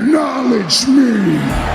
Acknowledge me.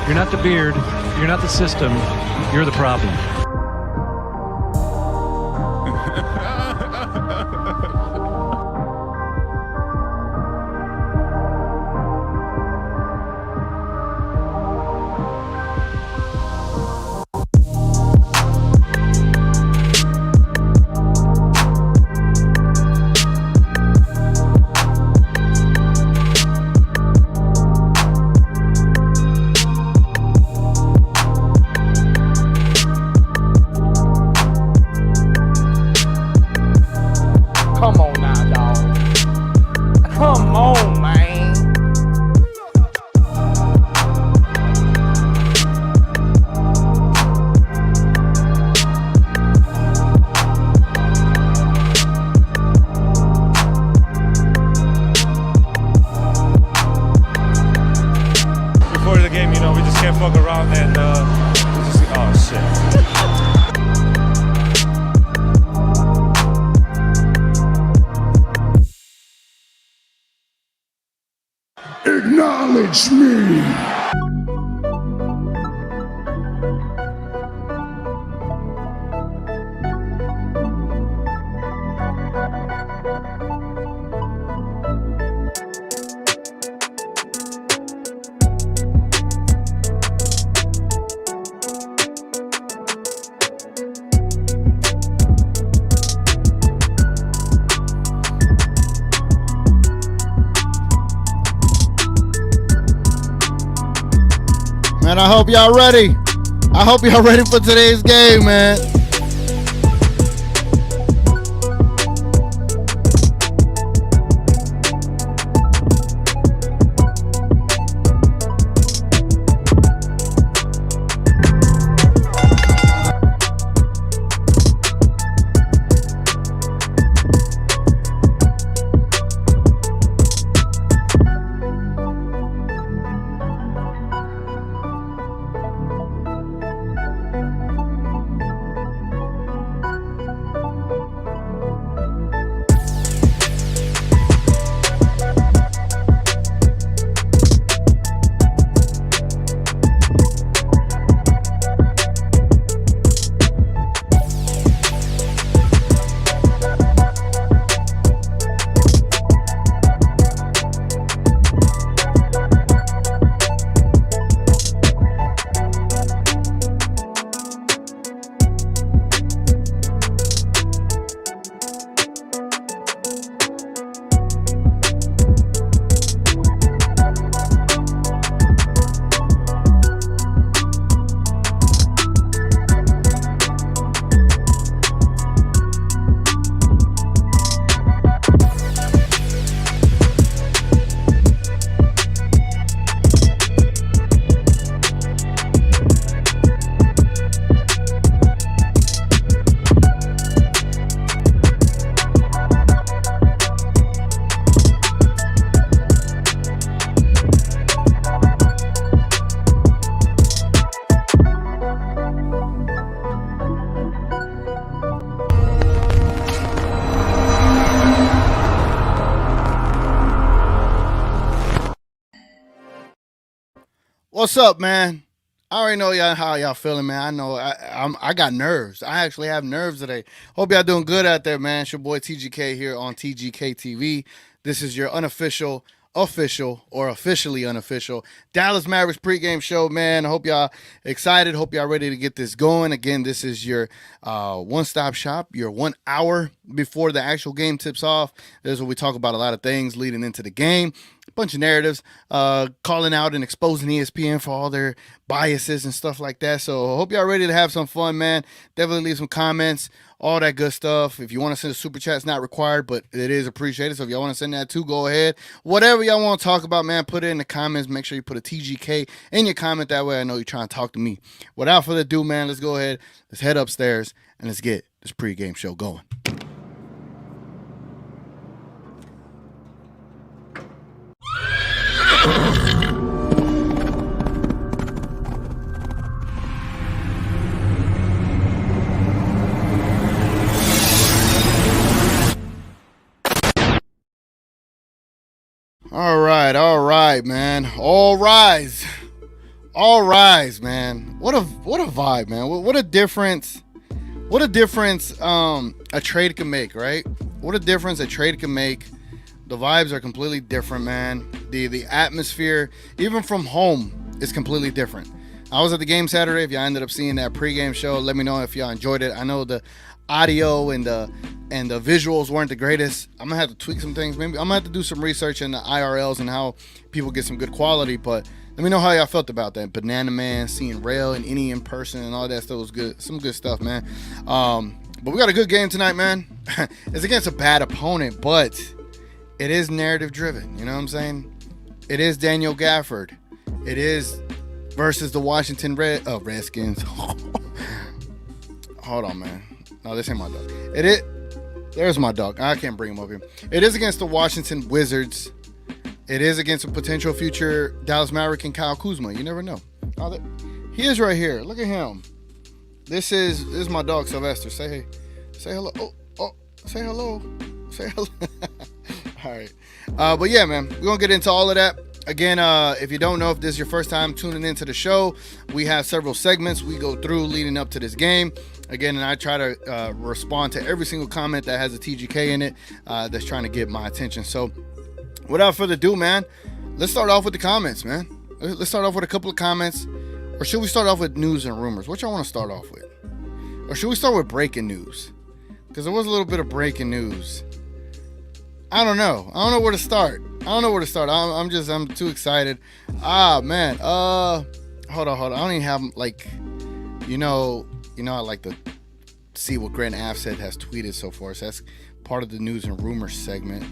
You're not the beard, you're not the system, you're the problem. Come on now, dog. Come on, man. Before the game, we just can't fuck around and we just oh shit. Acknowledge me. Man, I hope y'all ready. I hope y'all ready for today's game, man. What's up, man? I already know y'all how y'all feeling, man. I know I got nerves. I actually have nerves today. Hope y'all doing good out there, man. It's your boy TGK here on TGK TV. This is your unofficial, official, or officially unofficial Dallas Mavericks pregame show, man. I hope y'all excited. Hope y'all ready to get this going. Again, this is your one-stop shop, your 1 hour before the actual game tips off. This is where we talk about a lot of things leading into the game. A bunch of narratives, calling out and exposing ESPN for all their biases and stuff like that. So I hope y'all ready to have some fun, man. Definitely leave some comments, all that good stuff. If you want to send a super chat, it's not required, but it is appreciated. So if y'all want to send that too, go ahead. Whatever y'all want to talk about, man, put it in the comments. Make sure you put a TGK in your comment. That way I know you're trying to talk to me. Without further ado, man, let's go ahead. Let's head upstairs and let's get this pregame show going. All right, man. All rise, man. What a vibe, man. What a difference. What a difference a trade can make, right? What a difference a trade can make. The vibes are completely different, man. The atmosphere, even from home, is completely different. I was at the game Saturday. If y'all ended up seeing that pregame show, let me know if y'all enjoyed it. I know the audio and the visuals weren't the greatest. I'm gonna have to tweak some things. Maybe I'm gonna have to do some research in the IRLs and how people get some good quality. But let me know how y'all felt about that. Banana Man, seeing Rail and Any in person and all that stuff was good. Some good stuff, man. But we got a good game tonight, man. It's against a bad opponent, but it is narrative driven. You know what I'm saying? It is Daniel Gafford. It is versus the Washington Redskins. Hold on, man. No, this ain't my dog. There's my dog. I can't bring him up here. It is against the Washington Wizards. It is against a potential future Dallas Maverick and Kyle Kuzma. You never know. Oh, he is right here. Look at him. This is my dog Sylvester. Say hey. Say hello. Oh, say hello. Say hello. All right. But yeah, man, we're gonna get into all of that. Again, if you don't know, if this is your first time tuning into the show, we have several segments we go through leading up to this game. Again, and I try to respond to every single comment that has a TGK in it that's trying to get my attention. So without further ado, man, let's start off with the comments, man. Let's start off with a couple of comments. Or should we start off with news and rumors? What y'all want to start off with? Or should we start with breaking news? Because there was a little bit of breaking news. I don't know. I don't know where to start. I'm too excited. Man. Hold on. I don't even have, like, you know, I like to see what Grant Afset has tweeted so far. So that's part of the news and rumors segment.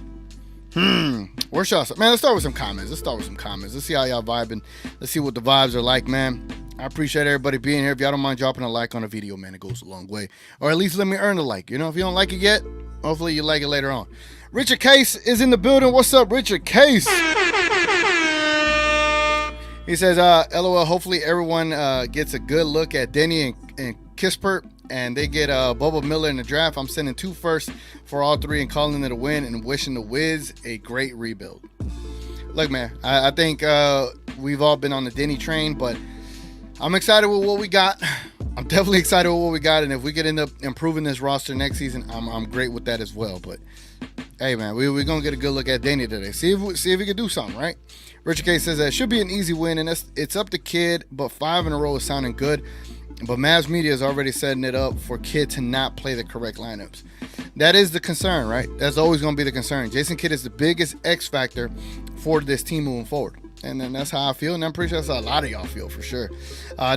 Where should I start? Man, let's start with some comments. Let's see how y'all vibing. Let's see what the vibes are like, man. I appreciate everybody being here. If y'all don't mind dropping a like on a video, man, it goes a long way. Or at least let me earn a like. You know, if you don't like it yet, hopefully you like it later on. Richard Case is in the building. What's up, Richard Case? He says, LOL, hopefully everyone gets a good look at Denny and Kispert, and they get Bubba Miller in the draft. I'm sending 2 firsts for all 3 and calling it a win and wishing the Wiz a great rebuild. Look, man, I think we've all been on the Denny train, but I'm excited with what we got. I'm definitely excited with what we got, and if we could end up improving this roster next season, I'm great with that as well. But hey, man, we're gonna get a good look at Danny today. See if we can do something, right? Richard K says that it should be an easy win, and it's up to Kid, but 5 in a row is sounding good. But Mavs media is already setting it up for Kid to not play the correct lineups. That is the concern, right? That's always going to be the concern. Jason Kidd is the biggest X factor for this team moving forward. And then that's how I feel, and I'm pretty sure that's how a lot of y'all feel for sure.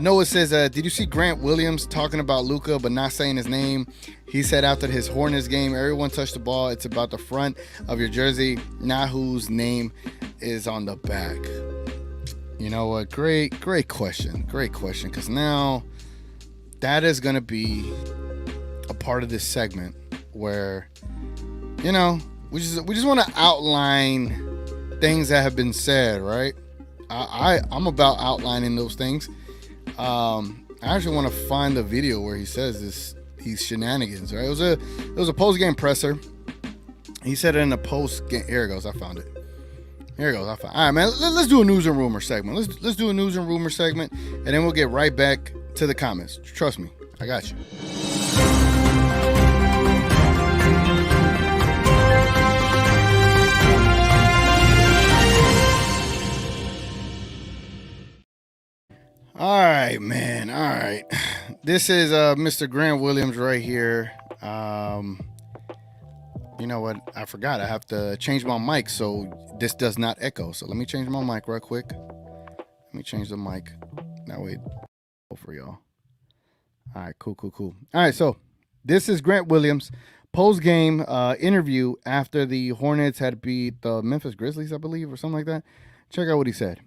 Noah says, did you see Grant Williams talking about Luka but not saying his name? He said after his Hornets game, everyone touched the ball. It's about the front of your jersey, not whose name is on the back. You know what? Great question. Great question, because now that is going to be a part of this segment where, you know, we just want to outline things that have been said, right? I'm about outlining those things. I actually want to find the video where he says these shenanigans, right? It was a post-game presser. He said it in a post-game. Here it goes. I found it. Here it goes. All right, man. Let's do a news and rumor segment. Let's do a news and rumor segment, and then we'll get right back to the comments. Trust me, I got you. All right, man. All right. This is Mr. Grant Williams right here. You know what? I forgot. I have to change my mic so this does not echo. So let me change my mic real quick. Let me change the mic. That way, for y'all. All right, cool. All right, so this is Grant Williams post-game interview after the Hornets had beat the Memphis Grizzlies, I believe, or something like that. Check out what he said.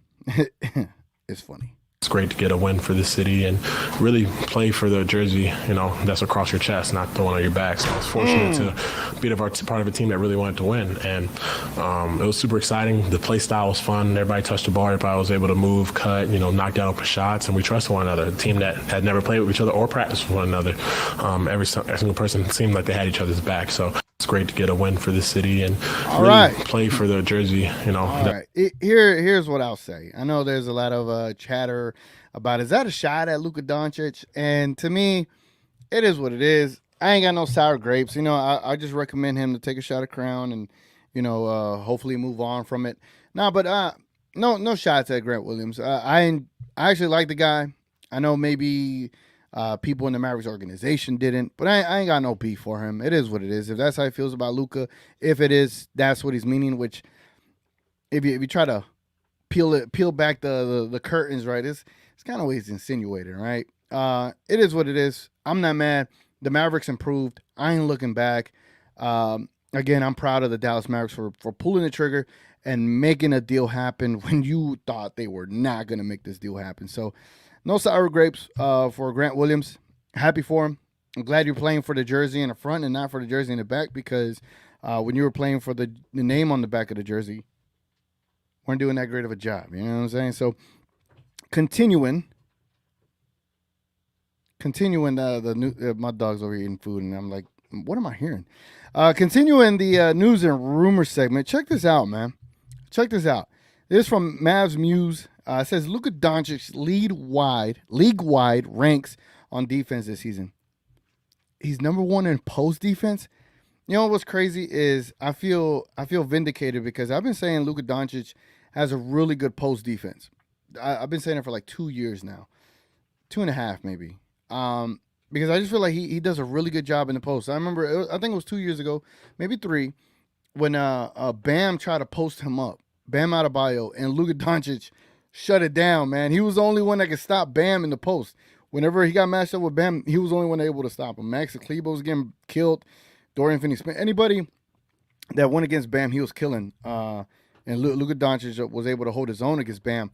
It's funny. It's great to get a win for the city and really play for the jersey, that's across your chest, not the one on your back. So I was fortunate to be part of a team that really wanted to win. And it was super exciting. The play style was fun. Everybody touched the ball. Everybody was able to move, cut, knock down open shots. And we trusted one another. A team that had never played with each other or practiced with one another. Every single person seemed like they had each other's back. So it's great to get a win for the city and play for the jersey, All right. Here's what I'll say. I know there's a lot of chatter about, is that a shot at Luka Doncic? And to me, it is what it is. I ain't got no sour grapes. I just recommend him to take a shot of Crown and, hopefully move on from it. No shots at Grant Williams. I actually like the guy. I know maybe people in the Mavericks organization didn't, but I ain't got no beef for him. It is what it is. If that's how he feels about Luka, if it is, that's what he's meaning, which if you try to peel back the curtains, right, it's kind of ways insinuating, right? It is what it is. I'm not mad. The Mavericks improved. I ain't looking back. Again, I'm proud of the Dallas Mavericks for pulling the trigger and making a deal happen when you thought they were not going to make this deal happen. So no sour grapes for Grant Williams. Happy for him. I'm glad you're playing for the jersey in the front and not for the jersey in the back, because when you were playing for the name on the back of the jersey, weren't doing that great of a job. You know what I'm saying? So continuing the new my dog's over here eating food, and I'm like, what am I hearing? Continuing the news and rumor segment. Check this out, man. Check this out. This is from Mavs Muse. It says Luka Doncic league-wide ranks on defense this season. He's number one in post defense. You know what's crazy is I feel vindicated because I've been saying Luka Doncic has a really good post defense. I've been saying it for like 2 years now, 2.5 maybe. Because I just feel like he does a really good job in the post. I remember, I think it was 2 years ago, maybe 3, when Bam tried to post him up, Bam Adebayo, and Luka Doncic shut it down, man. He was the only one that could stop Bam in the post. Whenever he got matched up with Bam, he was the only one able to stop him. Max Klebo was getting killed. Dorian Finney-Smith. Anybody that went against Bam, he was killing. And Luka Doncic was able to hold his own against Bam.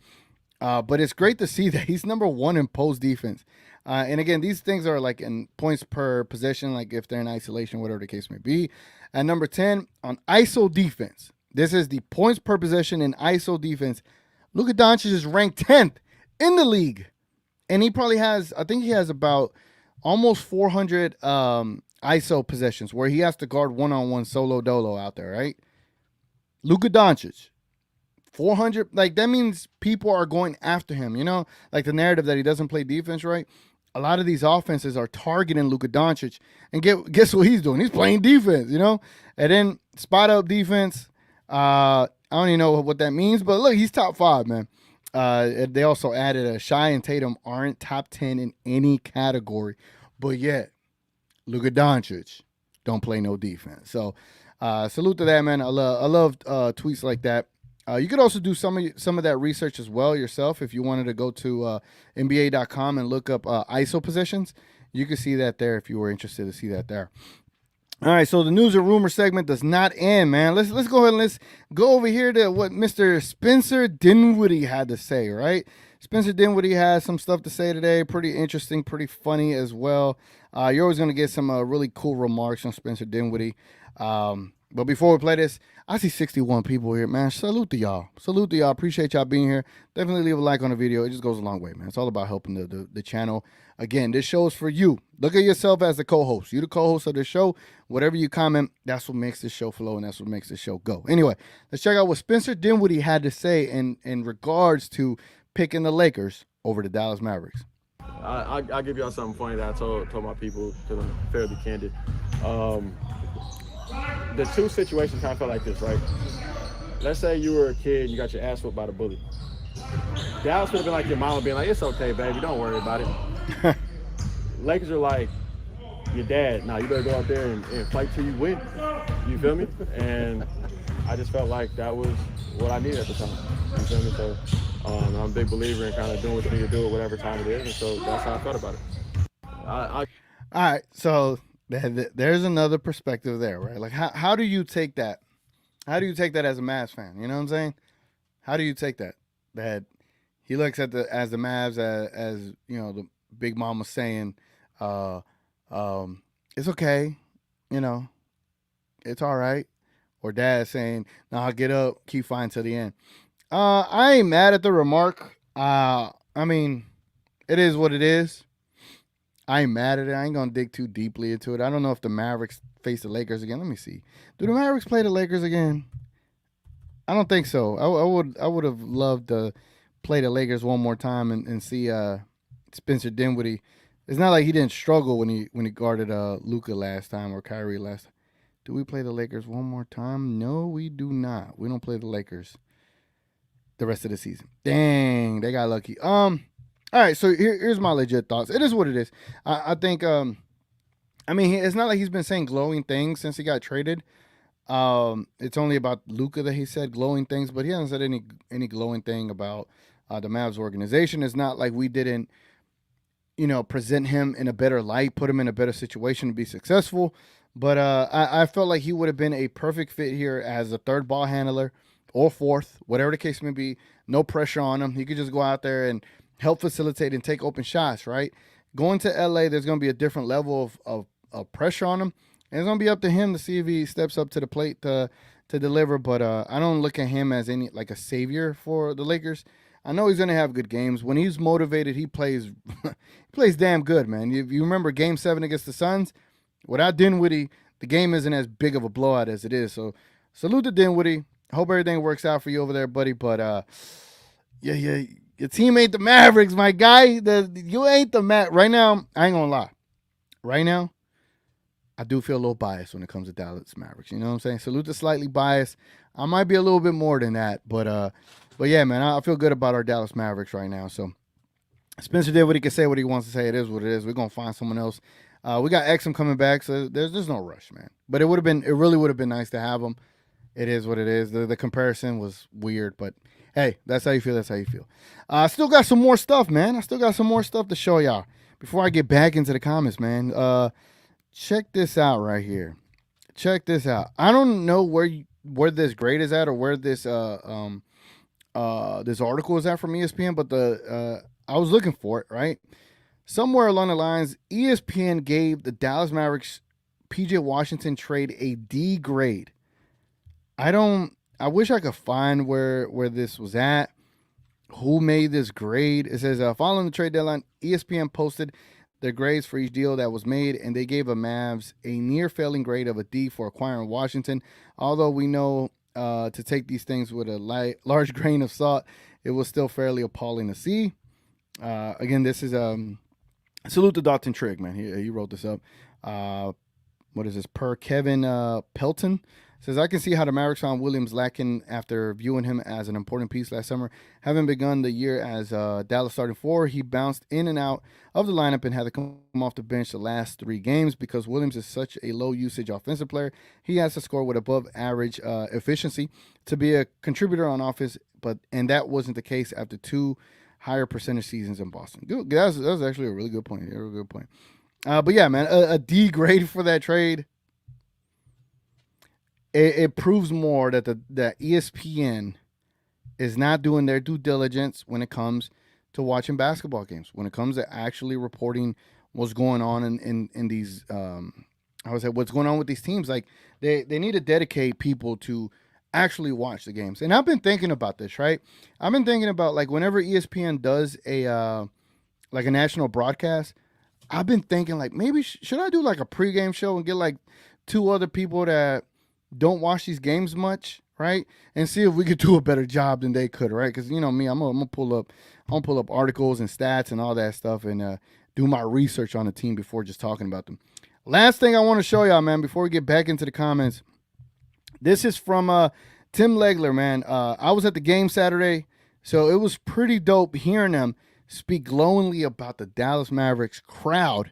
But it's great to see that he's number one in post defense. And again, these things are like in points per possession, like if they're in isolation, whatever the case may be. At number 10, on ISO defense. This is the points per possession in ISO defense. Luka Doncic is ranked 10th in the league. And he probably has, I think he has about almost 400 ISO possessions where he has to guard one-on-one solo dolo out there, right? Luka Doncic, 400, like that means people are going after him, like the narrative that he doesn't play defense right. A lot of these offenses are targeting Luka Doncic, and guess what he's doing? He's playing defense, and then spot up defense. I don't even know what that means, but look, he's top 5, man. They also added Shai and Tatum aren't top 10 in any category, but yet Luka Doncic don't play no defense. So salute to that, man. I love tweets like that. You could also do some of that research as well yourself if you wanted to go to NBA.com and look up ISO possessions. You can see that there if you were interested to see that there. All right, so the news and rumor segment does not end, man. Let's go ahead and let's go over here to what Mr. Spencer Dinwiddie had to say, right? Spencer Dinwiddie has some stuff to say today. Pretty interesting, pretty funny as well. You're always going to get some really cool remarks from Spencer Dinwiddie. But before we play this, I see 61 people here, man. Salute to y'all. Salute to y'all. Appreciate y'all being here. Definitely leave a like on the video. It just goes a long way, man. It's all about helping the channel. Again, this show is for you. Look at yourself as the co-host. You the co-host of the show. Whatever you comment, that's what makes this show flow, and that's what makes this show go. Anyway, let's check out what Spencer Dinwiddie had to say in regards to picking the Lakers over the Dallas Mavericks. I'll give y'all something funny that I told my people, because I'm fairly candid. The two situations kind of felt like this, right? Let's say you were a kid and you got your ass whooped by the bully. Dallas would have been like your mama being like, it's okay, baby, don't worry about it. Lakers are like your dad. Nah, you better go out there and fight till you win. You feel me? And I just felt like that was what I needed at the time. You feel me? So I'm a big believer in kind of doing what you need to do at whatever time it is. And so that's how I felt about it. All right, so there's another perspective there, right? Like, how do you take that? How do you take that as a Mavs fan? You know what I'm saying? How do you take that? That he looks at the Mavs as you know, the big mama saying, it's okay, you know, it's all right, or dad saying, "Nah, get up, keep fighting till the end." I ain't mad at the remark. I mean, it is what it is. I ain't mad at it. I ain't gonna dig too deeply into it. I don't know if the Mavericks face the Lakers again. Let me see. Do the Mavericks play the Lakers again? I don't think so. I would have loved to play the Lakers one more time and see Spencer Dinwiddie. It's not like he didn't struggle when he guarded Luka last time or Kyrie last time. Do we play the Lakers one more time? No, we do not. We don't play the Lakers the rest of the season. Dang, they got lucky. All right, so here's my legit thoughts. It is what it is. I think, I mean, it's not like he's been saying glowing things since he got traded. It's only about Luka that he said glowing things, but he hasn't said any glowing thing about the Mavs organization. It's not like we didn't, you know, present him in a better light, put him in a better situation to be successful. But I felt like he would have been a perfect fit here as a third ball handler or fourth, whatever the case may be. No pressure on him. He could just go out there and help facilitate and take open shots, right? Going to LA, there's going to be a different level of pressure on him. And it's going to be up to him to see if he steps up to the plate to deliver. But I don't look at him as any like a savior for the Lakers. I know he's going to have good games. When he's motivated, he plays he plays damn good, man. You remember Game 7 against the Suns? Without Dinwiddie, the game isn't as big of a blowout as it is. So salute to Dinwiddie. Hope everything works out for you over there, buddy. But yeah. Your team ain't the Mavericks, my guy. You ain't the right now. I ain't gonna lie. Right now, I do feel a little biased when it comes to Dallas Mavericks. You know what I'm saying? Salute to slightly biased. I might be a little bit more than that, but yeah, man, I feel good about our Dallas Mavericks right now. So Spencer did what he could say, what he wants to say. It is what it is. We're gonna find someone else. We got Exum coming back, so there's no rush, man. But it really would have been nice to have him. It is what it is. The comparison was weird, but hey, that's how you feel. That's how you feel. I still got some more stuff, man. I still got some more stuff to show y'all before I get back into the comments, man. Check this out right here. Check this out. I don't know where this grade is at or where this this article is at from ESPN, but I was looking for it, right? Somewhere along the lines, ESPN gave the Dallas Mavericks PJ Washington trade a D grade. I wish I could find where this was at. Who made this grade? It says, following the trade deadline, ESPN posted their grades for each deal that was made, and they gave a Mavs a near failing grade of a D for acquiring Washington. Although we know to take these things with a large grain of salt, it was still fairly appalling to see. Again, this is salute to Dalton Trigg, man. He wrote this up. What is this? Per Kevin Pelton. Says, I can see how the Mavericks found Williams lacking after viewing him as an important piece last summer. Having begun the year as Dallas starting four, he bounced in and out of the lineup and had to come off the bench the last 3 games because Williams is such a low-usage offensive player. He has to score with above-average efficiency to be a contributor on offense, and that wasn't the case after 2 higher percentage seasons in Boston. Good. That was actually a really good point. A really good point. But yeah, man, a D grade for that trade. It proves more that that ESPN is not doing their due diligence when it comes to watching basketball games, when it comes to actually reporting what's going on in these I was like, what's going on with these teams? Like they need to dedicate people to actually watch the games. And I've been thinking about this, right? I've been thinking about like whenever ESPN does a like a national broadcast, I've been thinking like maybe should I do like a pregame show and get like 2 other people that don't watch these games much, right? And see if we could do a better job than they could, right? Because you know me, I'm gonna pull up articles and stats and all that stuff and do my research on the team before just talking about them. Last thing I want to show y'all, man, before we get back into the comments. This is from Tim Legler, man. I was at the game Saturday, so it was pretty dope hearing them speak glowingly about the Dallas Mavericks crowd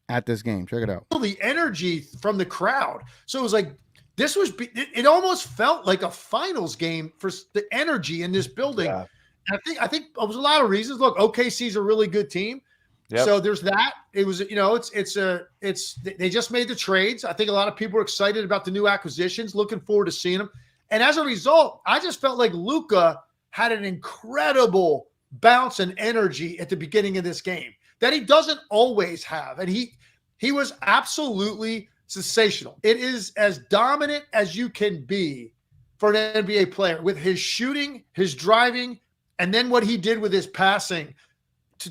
at this game. Check it out. The energy from the crowd. So it was like, it almost felt like a finals game for the energy in this building. Yeah. And I think it was a lot of reasons. Look, OKC's a really good team. Yep. So there's that. It was, they just made the trades. I think a lot of people are excited about the new acquisitions, looking forward to seeing them. And as a result, I just felt like Luka had an incredible bounce and energy at the beginning of this game that he doesn't always have. And he was absolutely sensational. It is as dominant as you can be for an NBA player with his shooting, his driving, and then what he did with his passing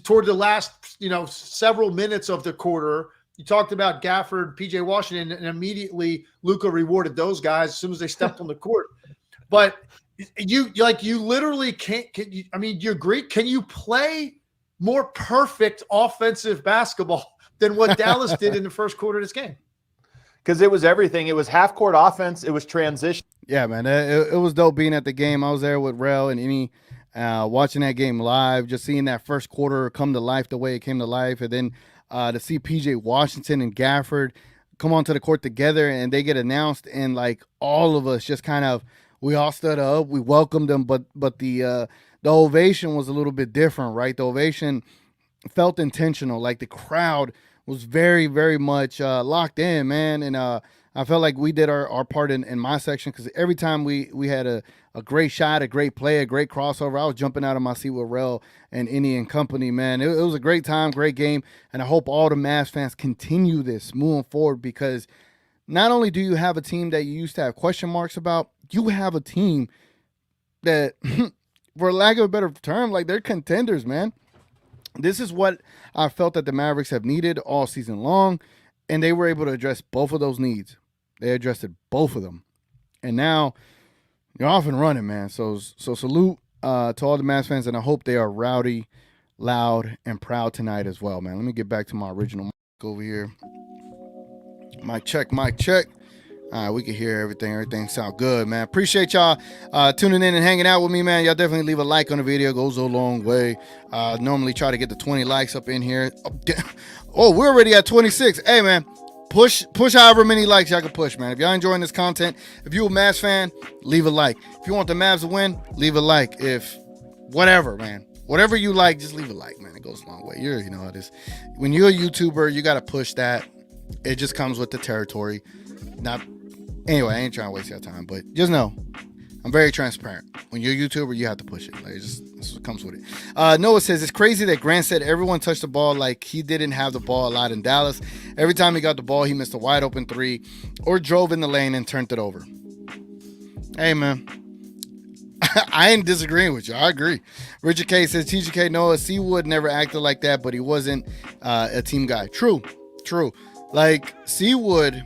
toward the last, several minutes of the quarter. You talked about Gafford, PJ Washington, and immediately Luka rewarded those guys as soon as they stepped on the court. But you literally can't. Do you agree? Can you play more perfect offensive basketball than what Dallas did in the first quarter of this game? Because it was everything. It was half-court offense. It was transition. Yeah, man. It was dope being at the game. I was there with Rel and Any, watching that game live, just seeing that first quarter come to life the way it came to life. And then to see PJ Washington and Gafford come onto the court together and they get announced. And, like, all of us just kind of, we all stood up. We welcomed them. But the ovation was a little bit different, right? The ovation felt intentional. Like, the crowd was very, very much locked in, man. And I felt like we did our part in my section because every time we had a great shot, a great play, a great crossover, I was jumping out of my seat with Rel and Innie and company, man. It was a great time, great game, and I hope all the Mavs fans continue this moving forward because not only do you have a team that you used to have question marks about, you have a team that, for lack of a better term, like they're contenders, man. This is what I felt that the Mavericks have needed all season long, and they were able to address both of those needs. They addressed both of them. And now you're off and running, man. So salute to all the Mavs fans, and I hope they are rowdy, loud, and proud tonight as well, man. Let me get back to my original mic over here. Mic check, mic check. All right, we can hear everything. Everything sound good, man. Appreciate y'all tuning in and hanging out with me, man. Y'all definitely leave a like on the video. Goes a long way. Normally try to get the 20 likes up in here. Oh, we're already at 26. Hey, man. Push however many likes y'all can push, man. If y'all enjoying this content, if you're a Mavs fan, leave a like. If you want the Mavs to win, leave a like. If whatever, man. Whatever you like, just leave a like, man. It goes a long way. You know how it is. When you're a YouTuber, you got to push that. It just comes with the territory. Anyway, I ain't trying to waste your time, but just know I'm very transparent. When you're a YouTuber, you have to push it. Like, that's what comes with it. Noah says, it's crazy that Grant said everyone touched the ball like he didn't have the ball a lot in Dallas. Every time he got the ball, he missed a wide open three or drove in the lane and turned it over. Hey, man. I ain't disagreeing with you. I agree. Richard K says, TGK Noah, Seawood never acted like that, but he wasn't a team guy. True. Like, Seawood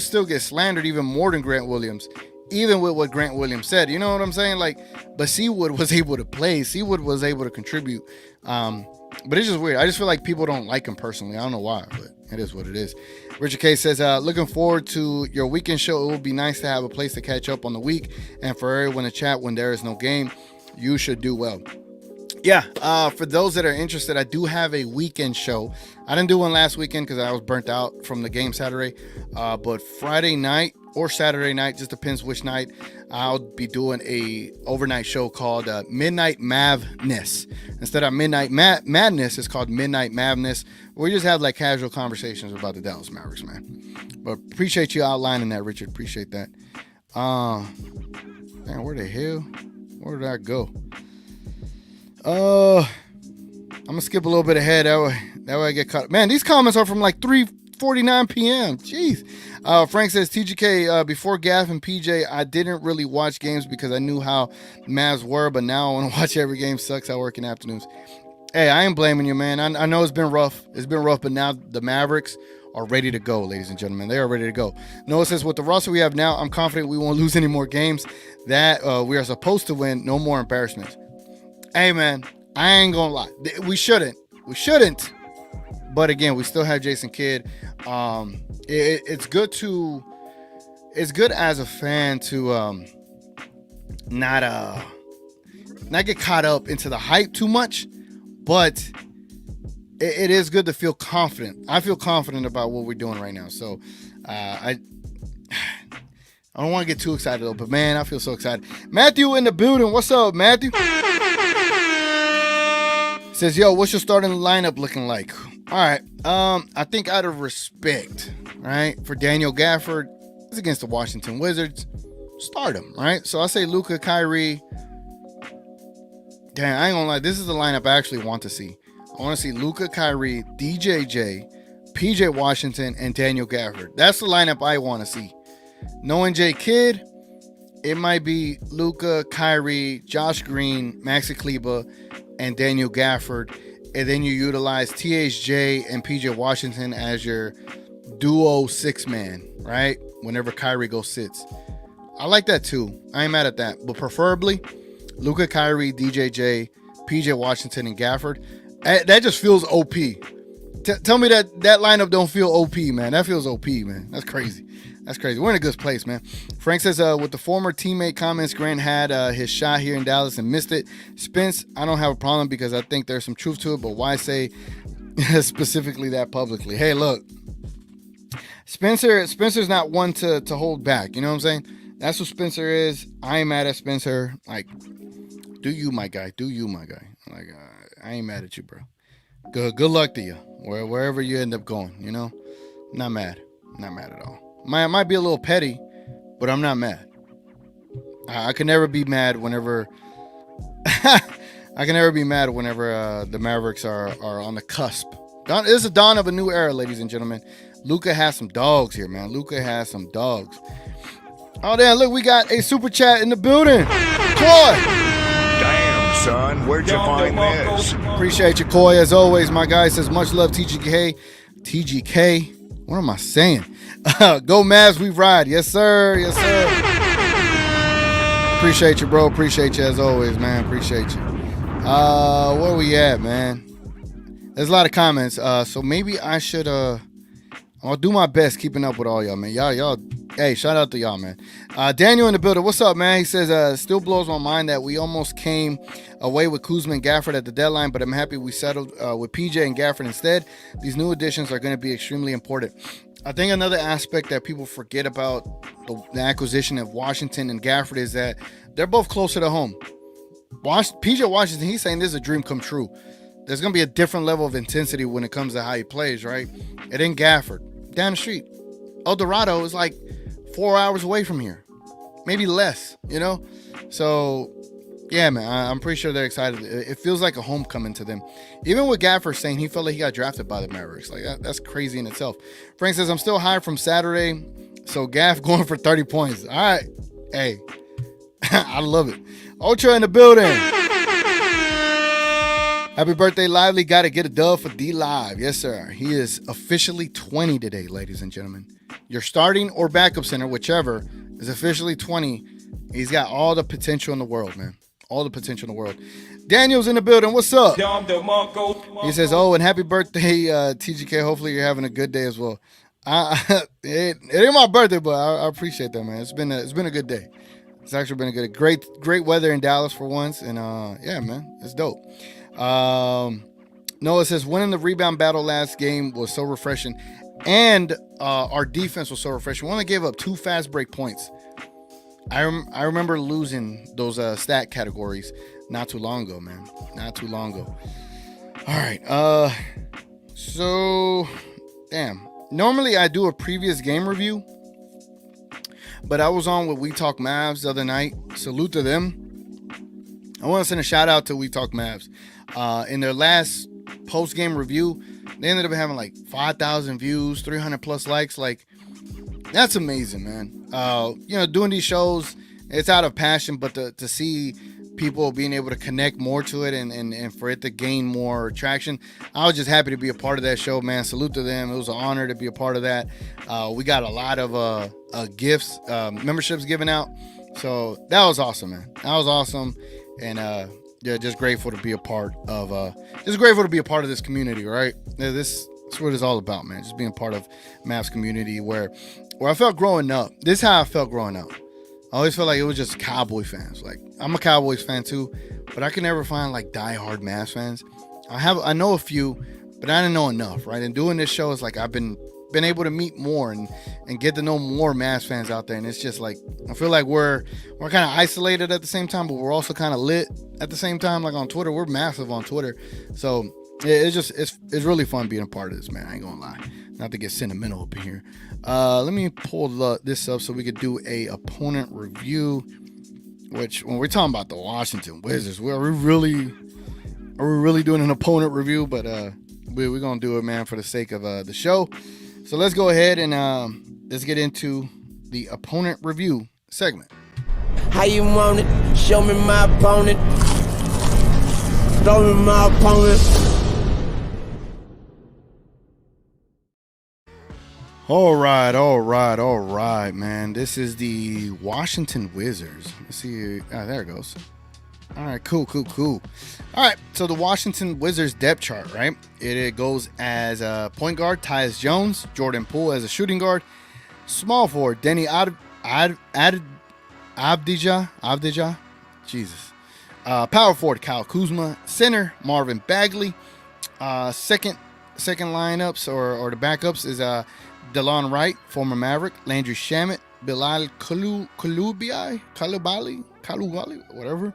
still gets slandered even more than Grant Williams, even with what Grant Williams said. You know what I'm saying? Like, but Seawood was able to play. Seawood was able to contribute. But it's just weird. I just feel like people don't like him personally. I don't know why, but it is what it is. Richard K says, looking forward to your weekend show. It will be nice to have a place to catch up on the week and for everyone to chat when there is no game. You should do well. Yeah, for those that are interested, I do have a weekend show. I didn't do one last weekend because I was burnt out from the game Saturday. But Friday night or Saturday night, just depends which night, I'll be doing a overnight show called Midnight Mavness. Instead of Midnight Madness, it's called Midnight Mavness. We just have like casual conversations about the Dallas Mavericks, man. But appreciate you outlining that, Richard. Appreciate that. Man, where the hell? Where did I go? I'm gonna skip a little bit ahead. That way I get caught. Man, these comments are from like 3-4 8:49 p.m. Jeez. Frank says, TGK, before Gaff and PJ, I didn't really watch games because I knew how Mavs were, but now I want to watch every game. Sucks, I work in afternoons. Hey, I ain't blaming you, man. I know it's been rough. It's been rough, but now the Mavericks are ready to go, ladies and gentlemen. They are ready to go. Noah says, with the roster we have now, I'm confident we won't lose any more games that we are supposed to win. No more embarrassments. Hey, man, I ain't going to lie. We shouldn't. But again, we still have Jason Kidd. It's good as a fan to not get caught up into the hype too much, but it is good to feel confident. I feel confident about what we're doing right now. So I don't want to get too excited though, but man, I feel so excited. Matthew in the building. What's up, Matthew? Says, yo, what's your starting lineup looking like? All right. I think out of respect, right, for Daniel Gafford, it's against the Washington Wizards. Start him, right? So I say Luka, Kyrie. Damn, I ain't gonna lie. This is the lineup I actually want to see. I want to see Luka, Kyrie, DJJ, PJ Washington, and Daniel Gafford. That's the lineup I want to see. Knowing J Kidd, it might be Luka, Kyrie, Josh Green, Maxi Kleber, and Daniel Gafford. And then you utilize THJ and PJ Washington as your duo six-man, right? Whenever Kyrie goes sits. I like that too. I ain't mad at that. But preferably, Luka, Kyrie, DJJ, PJ Washington, and Gafford. That just feels OP. Tell me that lineup don't feel OP, man. That feels OP, man. That's crazy. We're in a good place, man. Frank says, with the former teammate comments, Grant had his shot here in Dallas and missed it. Spence, I don't have a problem because I think there's some truth to it, but why say specifically that publicly? Hey, look, Spencer's not one to hold back. You know what I'm saying? That's what Spencer is. I ain't mad at Spencer. Like, do you, my guy? Like, I ain't mad at you, bro. Good luck to you. Wherever you end up going, you know? Not mad at all. Might be a little petty, but I'm not mad. I can never be mad whenever the Mavericks are on the cusp. This is the dawn of a new era, ladies and gentlemen. Luka has some dogs here, man. Oh, damn, look, we got a super chat in the building. Coy. Damn, son, where'd you find this? Appreciate you, Coy, as always. My guy says, much love, TGK. What am I saying? Go Mavs, we ride. Yes, sir. Appreciate you, bro. Appreciate you as always, man. Appreciate you. Where we at, man? There's a lot of comments. So maybe I should I'll do my best keeping up with all y'all, man. Y'all, hey, shout out to y'all, man. Daniel in the building. What's up, man? He says, still blows my mind that we almost came away with Kuzma and Gafford at the deadline, but I'm happy we settled with PJ and Gafford instead. These new additions are going to be extremely important. I think another aspect that people forget about the acquisition of Washington and Gafford is that they're both closer to home. PJ Washington, he's saying this is a dream come true. There's going to be a different level of intensity when it comes to how he plays, right? And then Gafford, down the street. El Dorado is like 4 hours away from here. Maybe less, you know? So, yeah, man, I'm pretty sure they're excited. It feels like a homecoming to them. Even with Gafford saying he felt like he got drafted by the Mavericks. Like, that's crazy in itself. Frank says, I'm still high from Saturday, so Gaff going for 30 points. All right. Hey, I love it. Ultra in the building. Happy birthday, Lively. Got to get a dub for D Live. Yes, sir. He is officially 20 today, ladies and gentlemen. Your starting or backup center, whichever, is officially 20. He's got all the potential in the world, man. All the potential in the world. Daniel's in the building. What's up? He says, oh, and happy birthday, TGK. Hopefully you're having a good day as well. It ain't my birthday, but I appreciate that, man. It's been a good day. It's actually been a great weather in Dallas for once. And yeah, man, it's dope. Noah says, winning the rebound battle last game was so refreshing. And our defense was so refreshing. We only gave up 2 fast break points. I remember losing those stat categories not too long ago, man. Not too long ago. All right. So, damn. Normally I do a previous game review, but I was on with We Talk Mavs the other night. Salute to them. I want to send a shout out to We Talk Mavs. In their last post-game review, They ended up having like 5,000 views, 300 plus likes. Like, that's amazing, man. Doing these shows, it's out of passion, but to see people being able to connect more to it and for it to gain more traction, I was just happy to be a part of that show, man. Salute to them. It was an honor to be a part of that. We got a lot of gifts, memberships given out. So that was awesome, man. That was awesome. And just grateful to be a part of this community, right? This is what it's all about, man. Just being part of Mavs community where I felt growing up. This is how I felt growing up. I always felt like it was just Cowboy fans. Like, I'm a Cowboys fan too, but I can never find like diehard Mavs fans. I know a few, but I didn't know enough, right? And doing this show is like I've been able to meet more and get to know more Mavs fans out there. And it's just like, I feel like we're kind of isolated at the same time, but we're also kind of lit at the same time. Like on Twitter, we're massive on Twitter. So it's really fun being a part of this, man. I ain't gonna lie. Not to get sentimental up in here. Let me pull this up so we could do a opponent review. Which, when we're talking about the Washington Wizards, are we really doing an opponent review? But we're gonna do it, man, for the sake of the show. So let's go ahead and let's get into the opponent review segment. How you want it? Show me my opponent. Show me my opponent. All right, man. This is the Washington Wizards. Let's see. There it goes. All right, cool. All right, so the Washington Wizards depth chart, right? It goes as a point guard, Tyus Jones, Jordan Poole as a shooting guard, small forward, Denny Avdija, Jesus. Power forward, Kyle Kuzma, center, Marvin Bagley. Second lineups or the backups is DeLon Wright, former Maverick, Landry Shamet, Bilal Coulibaly, whatever.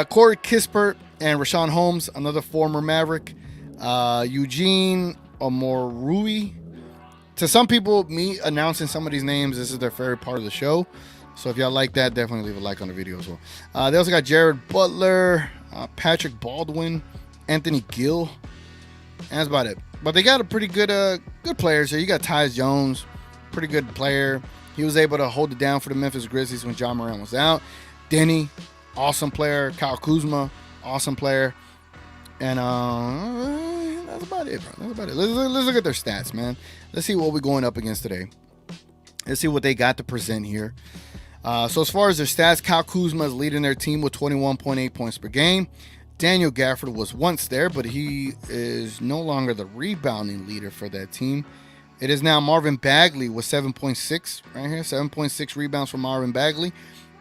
Corey Kispert and Rashawn Holmes, another former Maverick. Eugene Omorui. To some people, me announcing some of these names, this is their favorite part of the show. So if y'all like that, definitely leave a like on the video as well. They also got Jared Butler, Patrick Baldwin, Anthony Gill. And that's about it. But they got a pretty good players here. You got Tyus Jones, pretty good player. He was able to hold it down for the Memphis Grizzlies when John Morant was out. Denny, awesome player. Kyle Kuzma, awesome player. And that's about it, bro. That's about it. Let's look at their stats, man. Let's see what we're going up against today. Let's see what they got to present here. So as far as their stats, Kyle Kuzma is leading their team with 21.8 points per game. Daniel Gafford was once there, but he is no longer the rebounding leader for that team. It is now Marvin Bagley with 7.6 right here. 7.6 rebounds from Marvin Bagley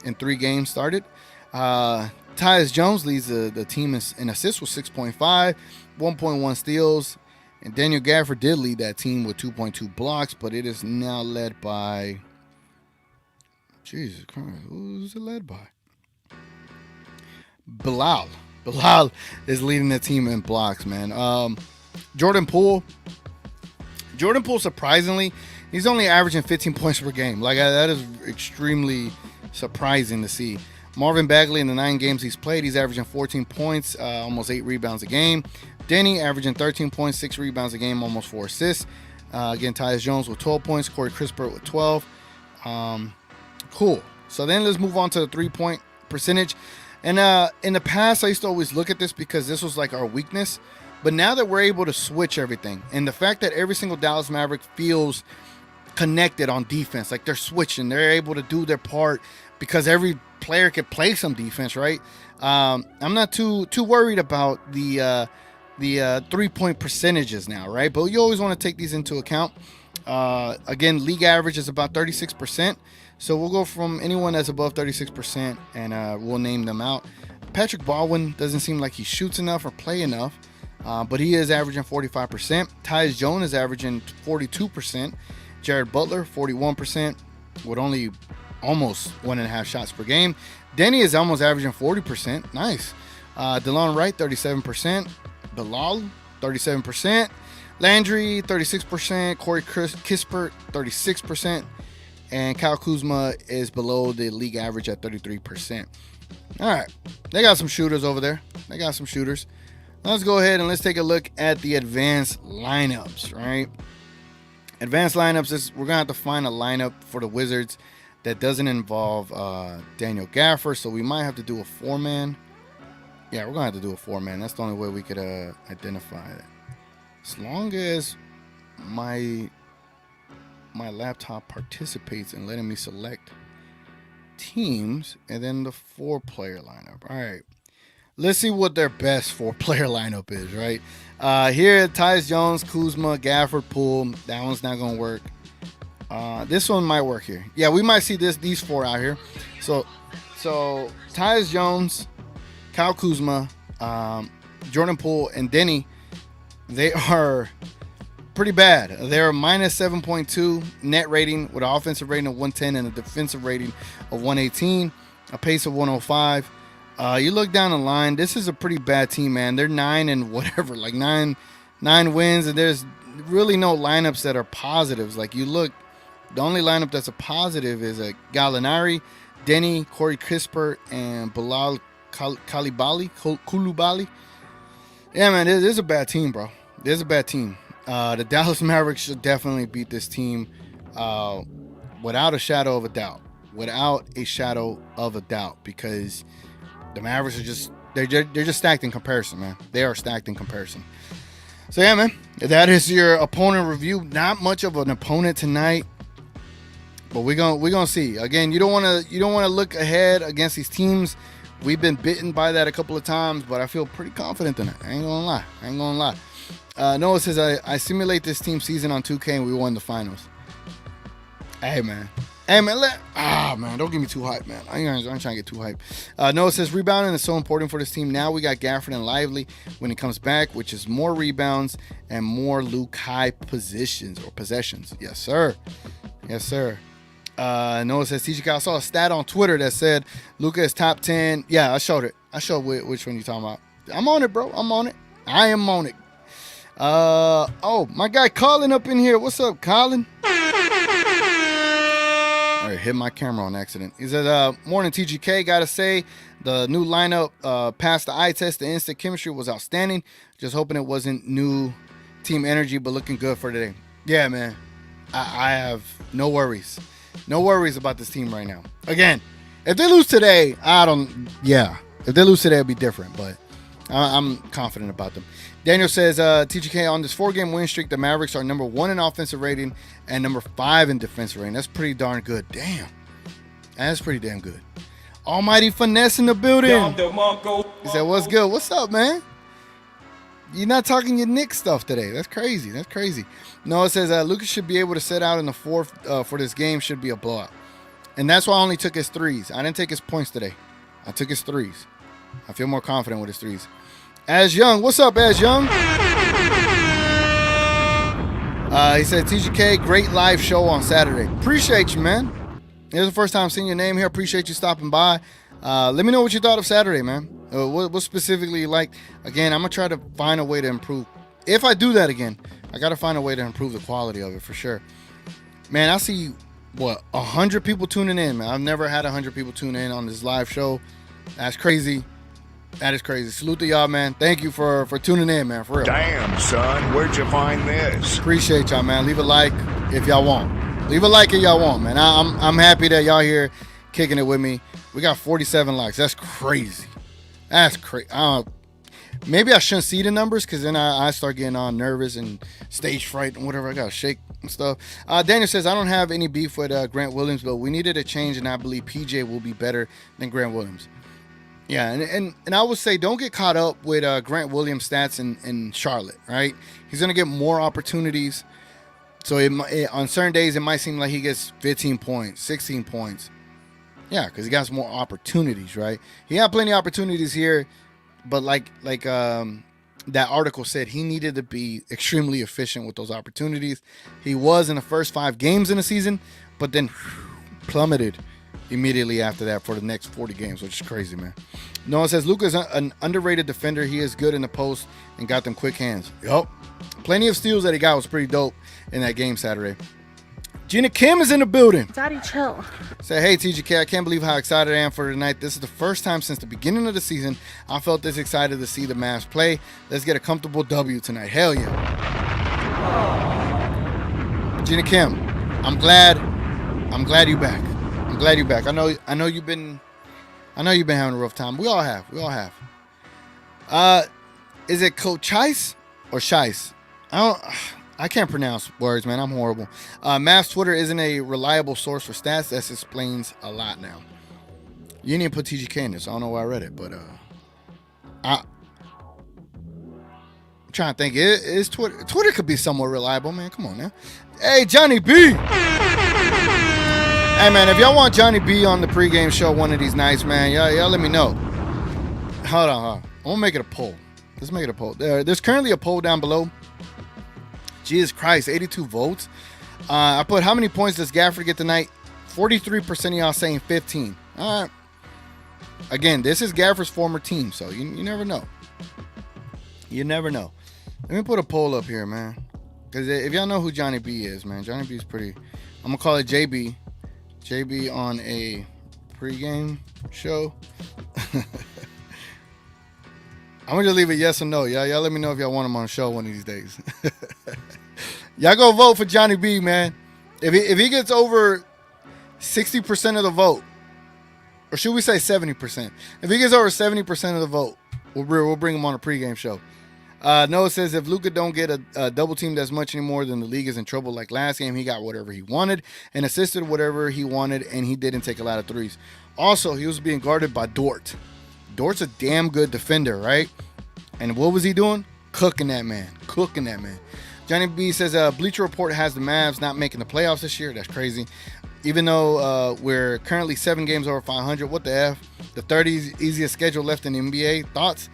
in 3 games started. Tyus Jones leads the team in assists with 6.5, 1.1 steals. And Daniel Gafford did lead that team with 2.2 blocks, but it is now led by... Jesus Christ, who's it led by? Bilal is leading the team in blocks, man. Jordan Poole, surprisingly, he's only averaging 15 points per game. Like, that is extremely surprising to see. Marvin Bagley, in the 9 games he's played, he's averaging 14 points, almost 8 rebounds a game. Denny averaging 13 points, 6 rebounds a game, almost 4 assists. Again, Tyus Jones with 12 points, Corey Kispert with 12. Cool. So then let's move on to the 3-point percentage. And in the past, I used to always look at this because this was like our weakness. But now that we're able to switch everything, and the fact that every single Dallas Maverick feels connected on defense, like they're switching, they're able to do their part because every player can play some defense, right? I'm not too worried about the 3-point percentages now, right? But you always want to take these into account. Again, league average is about 36%. So we'll go from anyone that's above 36% and we'll name them out. Patrick Baldwin doesn't seem like he shoots enough or play enough, but he is averaging 45%. Tyus Jones is averaging 42%. Jared Butler, 41%, with only almost 1.5 shots per game. Denny is almost averaging 40%. Nice. DeLon Wright, 37%. Bilal, 37%. Landry, 36%. Corey Kispert, 36%. And Kyle Kuzma is below the league average at 33%. All right. They got some shooters over there. let's go ahead and let's take a look at the advanced lineups, right? Advanced lineups is we're gonna have to find a lineup for the Wizards that doesn't involve Daniel Gaffer, so we might have to do a 4-man. Yeah, we're gonna have to do a 4-man. That's the only way we could identify it. As long as my laptop participates in letting me select teams and then the 4-player lineup. All right, let's see what their best 4-player lineup is, right? Here, Tyus Jones, Kuzma, Gafford, Poole. That one's not gonna work. This one might work here. Yeah, we might see these 4 out here. So Tyus Jones, Kyle Kuzma, Jordan Poole, and Denny, they are pretty bad. They're a minus 7.2 net rating with an offensive rating of 110 and a defensive rating of 118, a pace of 105. You look down the line, this is a pretty bad team, man. They're 9 and whatever, like nine wins, and there's really no lineups that are positives. Like you look, the only lineup that's a positive is a Gallinari, Denny, Corey Kispert, and Bilal Coulibaly. Yeah, man, this is a bad team, bro. This is a bad team. The Dallas Mavericks should definitely beat this team without a shadow of a doubt. Without a shadow of a doubt, because the Mavericks are they're just stacked in comparison, man. They are stacked in comparison. So yeah, man, that is your opponent review. Not much of an opponent tonight, but we're gonna see. Again, you don't want to look ahead against these teams. We've been bitten by that a couple of times, but I feel pretty confident tonight. I ain't gonna lie. Noah says, I simulate this team season on 2K and we won the finals. Hey, man, man, don't get me too hype, man. I'm trying to get too hype. Noah says, rebounding is so important for this team. Now we got Gafford and Lively when he comes back, which is more rebounds and more Luke high possessions. Yes, sir. Noah says, TGK, I saw a stat on Twitter that said Luka is top 10. Yeah, I showed it. I showed which one you're talking about. I'm on it, bro. I'm on it. I am on it. Oh, my guy Colin up in here. What's up, Colin? All right, hit my camera on accident. He says, morning, TGK. Gotta say, the new lineup passed the eye test. The instant chemistry was outstanding. Just hoping it wasn't new team energy, but looking good for today. Yeah, man. I have no worries. No worries about this team right now. Again, if they lose today, if they lose today, it'll be different, but I'm confident about them. Daniel says, TGK, on this 4-game win streak, the Mavericks are number 1 in offensive rating and number 5 in defensive rating. That's pretty darn good. Damn. That's pretty damn good. Almighty Finesse in the building. He said, what's good? What's up, man? You're not talking your Knicks stuff today. That's crazy. Noah says, Lucas should be able to set out in the 4th for this game. Should be a blowout. And that's why I only took his threes. I didn't take his points today. I took his threes. I feel more confident with his threes. As Young, what's up, As Young? He said, TGK, great live show on Saturday. Appreciate you, man. This is the first time seeing your name here. Appreciate you stopping by. Let me know what you thought of Saturday, man. What specifically you liked. Again, I'm going to try to find a way to improve. If I do that again, I got to find a way to improve the quality of it for sure. Man, I see, 100 people tuning in, man. I've never had 100 people tune in on this live show. That's crazy. That is crazy. Salute to y'all, man. Thank you for tuning in, man. For real. Damn, son. Where'd you find this? Appreciate y'all, man. Leave a like if y'all want. Man. I'm happy that y'all here kicking it with me. We got 47 likes. That's crazy. Maybe I shouldn't see the numbers because then I start getting all nervous and stage fright and whatever. I got to shake and stuff. Daniel says, I don't have any beef with Grant Williams, but we needed a change, and I believe PJ will be better than Grant Williams. Yeah, and I would say don't get caught up with Grant Williams' stats in Charlotte, right? He's going to get more opportunities. So on certain days, it might seem like he gets 15 points, 16 points. Yeah, because he got some more opportunities, right? He had plenty of opportunities here, but like that article said, he needed to be extremely efficient with those opportunities. He was in the first 5 games in the season, but then plummeted immediately after that for the next 40 games, which is crazy, man. Noah says, Luka's an underrated defender. He is good in the post and got them quick hands. Yup. Plenty of steals that he got was pretty dope in that game Saturday. Gina Kim is in the building. Daddy, chill. Say, hey, TGK, I can't believe how excited I am for tonight. This is the first time since the beginning of the season I felt this excited to see the Mavs play. Let's get a comfortable W tonight. Hell yeah. Gina Kim, I'm glad you're back. I'm glad you're back. I know you've been having a rough time. We all have. Is it Coach Chice or Shice? I can't pronounce words, man. I'm horrible. Mavs Twitter isn't a reliable source for stats. That explains a lot now. You didn't put TGK in this. I don't know why I read it, but I'm trying to think. Is Twitter could be somewhat reliable, man. Come on now. Hey, Johnny B. Hey, man, if y'all want Johnny B on the pregame show one of these nights, man, y'all let me know. Hold on. I'm going to make it a poll. Let's make it a poll. There's currently a poll down below. Jesus Christ, 82 votes. I put how many points does Gafford get tonight? 43% of y'all saying 15. All right. Again, this is Gafford's former team, so you never know. You never know. Let me put a poll up here, man. Because if y'all know who Johnny B is, man, Johnny B is pretty. I'm going to call it JB. JB on a pregame show. I'm going to just leave it yes or no. Y'all let me know if y'all want him on the show one of these days. Y'all go vote for Johnny B, man. If he gets over 60% of the vote, or should we say 70%? If he gets over 70% of the vote, we'll bring him on a pregame show. Noah says, if Luka don't get a double teamed as much anymore, then the league is in trouble. Like last game, he got whatever he wanted and assisted whatever he wanted, and he didn't take a lot of threes. Also, he was being guarded by Dort. Dort's a damn good defender, right? And what was he doing? Cooking that man. Johnny B says, Bleacher Report has the Mavs not making the playoffs this year. That's crazy. Even though we're currently 7 games over 500. What the F? The 30th easiest schedule left in the NBA. Thoughts?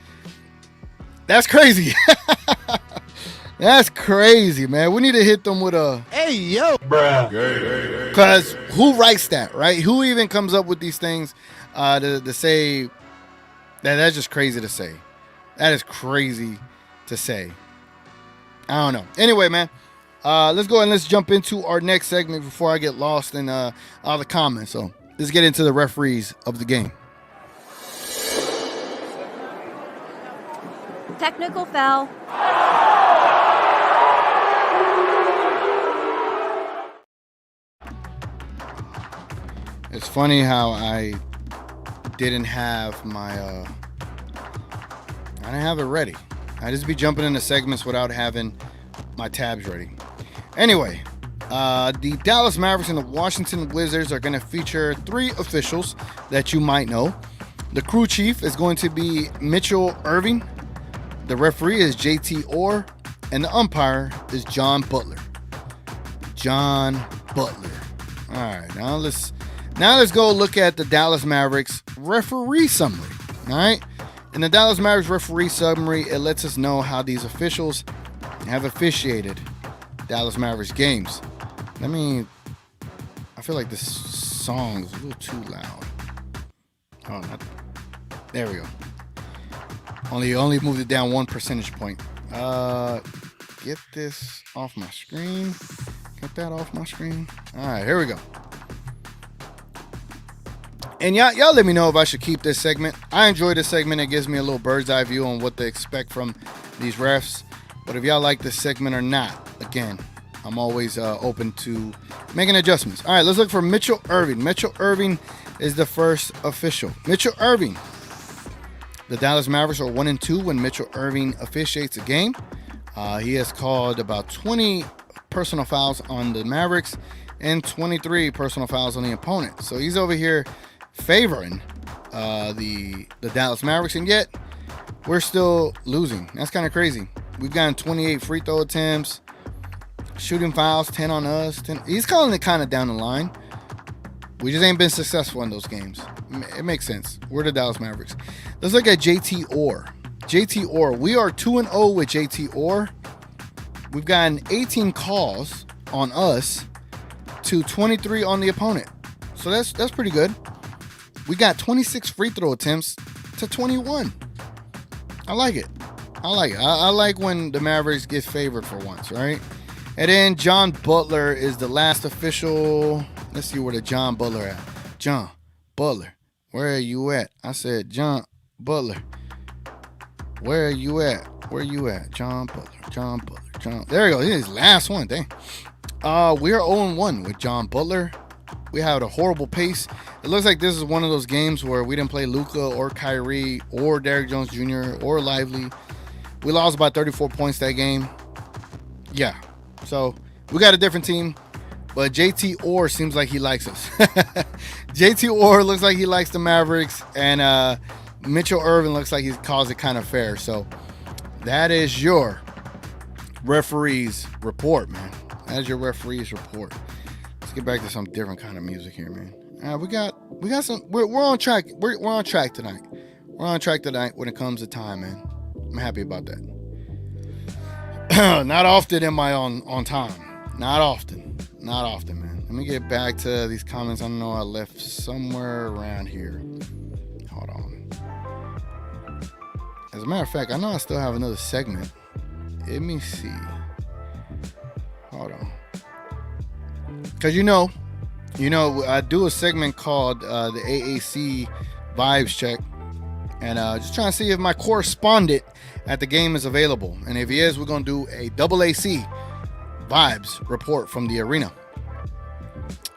That's crazy. That's crazy, man. We need to hit them with a... Hey, yo. Bruh. Because who writes that, right? Who even comes up with these things to say... That's just crazy to say. That is crazy to say. I don't know. Anyway, man, let's go and let's jump into our next segment before I get lost in all the comments. So let's get into the referees of the game. Technical foul. It's funny how I didn't have my I didn't have it ready. I just be jumping into segments without having my tabs ready. Anyway, the Dallas Mavericks and the Washington Wizards are going to feature 3 officials that you might know. The crew chief is going to be Mitchell Irving. The referee is JT Orr, and the umpire is John Butler. All right, now let's go look at the Dallas Mavericks referee summary. All right. In the Dallas Mavericks referee summary, it lets us know how these officials have officiated Dallas Mavericks games. I feel like this song is a little too loud. Oh, there we go. Only moved it down 1 percentage point. Get this off my screen. Get that off my screen. All right, here we go. And y'all let me know if I should keep this segment. I enjoy this segment. It gives me a little bird's eye view on what to expect from these refs. But if y'all like this segment or not, again, I'm always open to making adjustments. All right, let's look for Mitchell Irving. Mitchell Irving is the first official. Mitchell Irving. The Dallas Mavericks are 1-2 when Mitchell Irving officiates a game. He has called about 20 personal fouls on the Mavericks and 23 personal fouls on the opponent. So he's over here favoring the Dallas Mavericks, and yet we're still losing. That's kind of crazy. We've gotten 28 free throw attempts, shooting fouls, 10 on us. 10. He's calling it kind of down the line. We just ain't been successful in those games. It makes sense. We're the Dallas Mavericks. Let's look at JT Orr. JT Orr. We are 2-0 with JT Orr. We've gotten 18 calls on us to 23 on the opponent. So that's pretty good. We got 26 free throw attempts to 21. I like it. I like when the Mavericks get favored for once, right? And then John Butler is the last official. Let's see where the John Butler at. John Butler, where are you at? I said, John Butler, where are you at? Where you at? John Butler, John Butler, John. There you go. This is his last one. Dang. We're 0-1 with John Butler. We have a horrible pace. It looks like this is one of those games where we didn't play Luka or Kyrie or Derrick Jones Jr. or Lively. We lost by 34 points that game. Yeah. So we got a different team, but JT Orr seems like he likes us. JT Orr looks like he likes the Mavericks, and Mitchell Irvin looks like he calls it kind of fair. So that is your referees report, man. That is your referees report. Let's get back to some different kind of music here, man. We got some. We're on track. We're on track tonight. We're on track tonight when it comes to time, man. I'm happy about that. Not often am I on time. Not often, man. Let me get back to these comments. I know I left somewhere around here. Hold on. As a matter of fact, I know I still have another segment. Let me see. Hold on. Because you know, I do a segment called the AAC Vibes Check. And just trying to see if my correspondent at the game is available. And if he is, we're going to do a double AC Vibes report from the arena.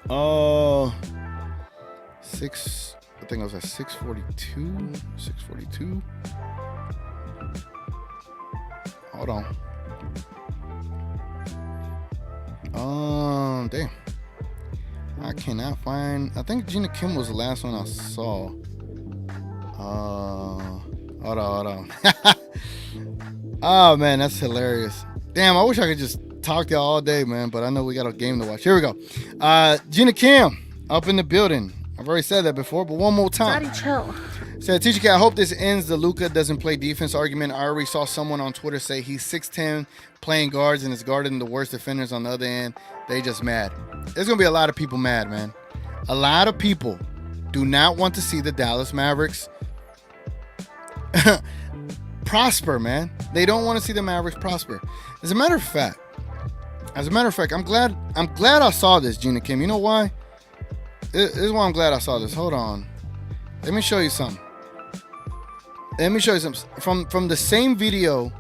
I think I was at 642. 642. Hold on. Damn. I cannot find. I think Gina Kim was the last one I saw. Hold on. Oh man, that's hilarious. Damn, I wish I could just talk to y'all all day, man, but I know we got a game to watch. Here we go. Gina Kim up in the building. I've already said that before, but one more time. Daddy, chill. Said, Teacher Cat, I hope this ends the Luka doesn't play defense argument. I already saw someone on Twitter say he's 6'10", playing guards and is guarding the worst defenders on the other end. They just mad. There's going to be a lot of people mad, man. A lot of people do not want to see the Dallas Mavericks prosper, man. They don't want to see the Mavericks prosper. As a matter of fact, I'm glad I saw this, Gina Kim. You know why? This is why I'm glad I saw this. Hold on. Let me show you something. From the same video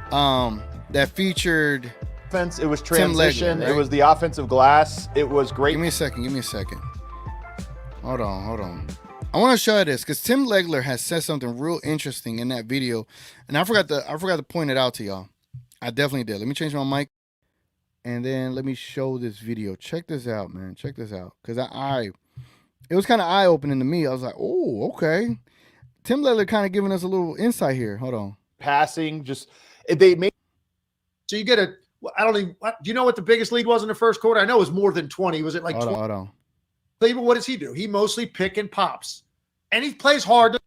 that featured offense. It was transition. Legler, right? It was the offensive glass. It was great. Give me a second. Hold on. I want to show you this because Tim Legler has said something real interesting in that video, and I forgot to point it out to y'all. I definitely did. Let me change my mic, and then let me show this video. Check this out, man. Check this out, because it was kind of eye opening to me. I was like, oh, okay. Tim Legler kind of giving us a little insight here. Hold on. Passing, they made. So you get I don't even. Do you know what the biggest lead was in the first quarter? I know it was more than 20. Was it like 20? Hold on. Cleveland, what does he do? He mostly pick and pops. And he plays hard.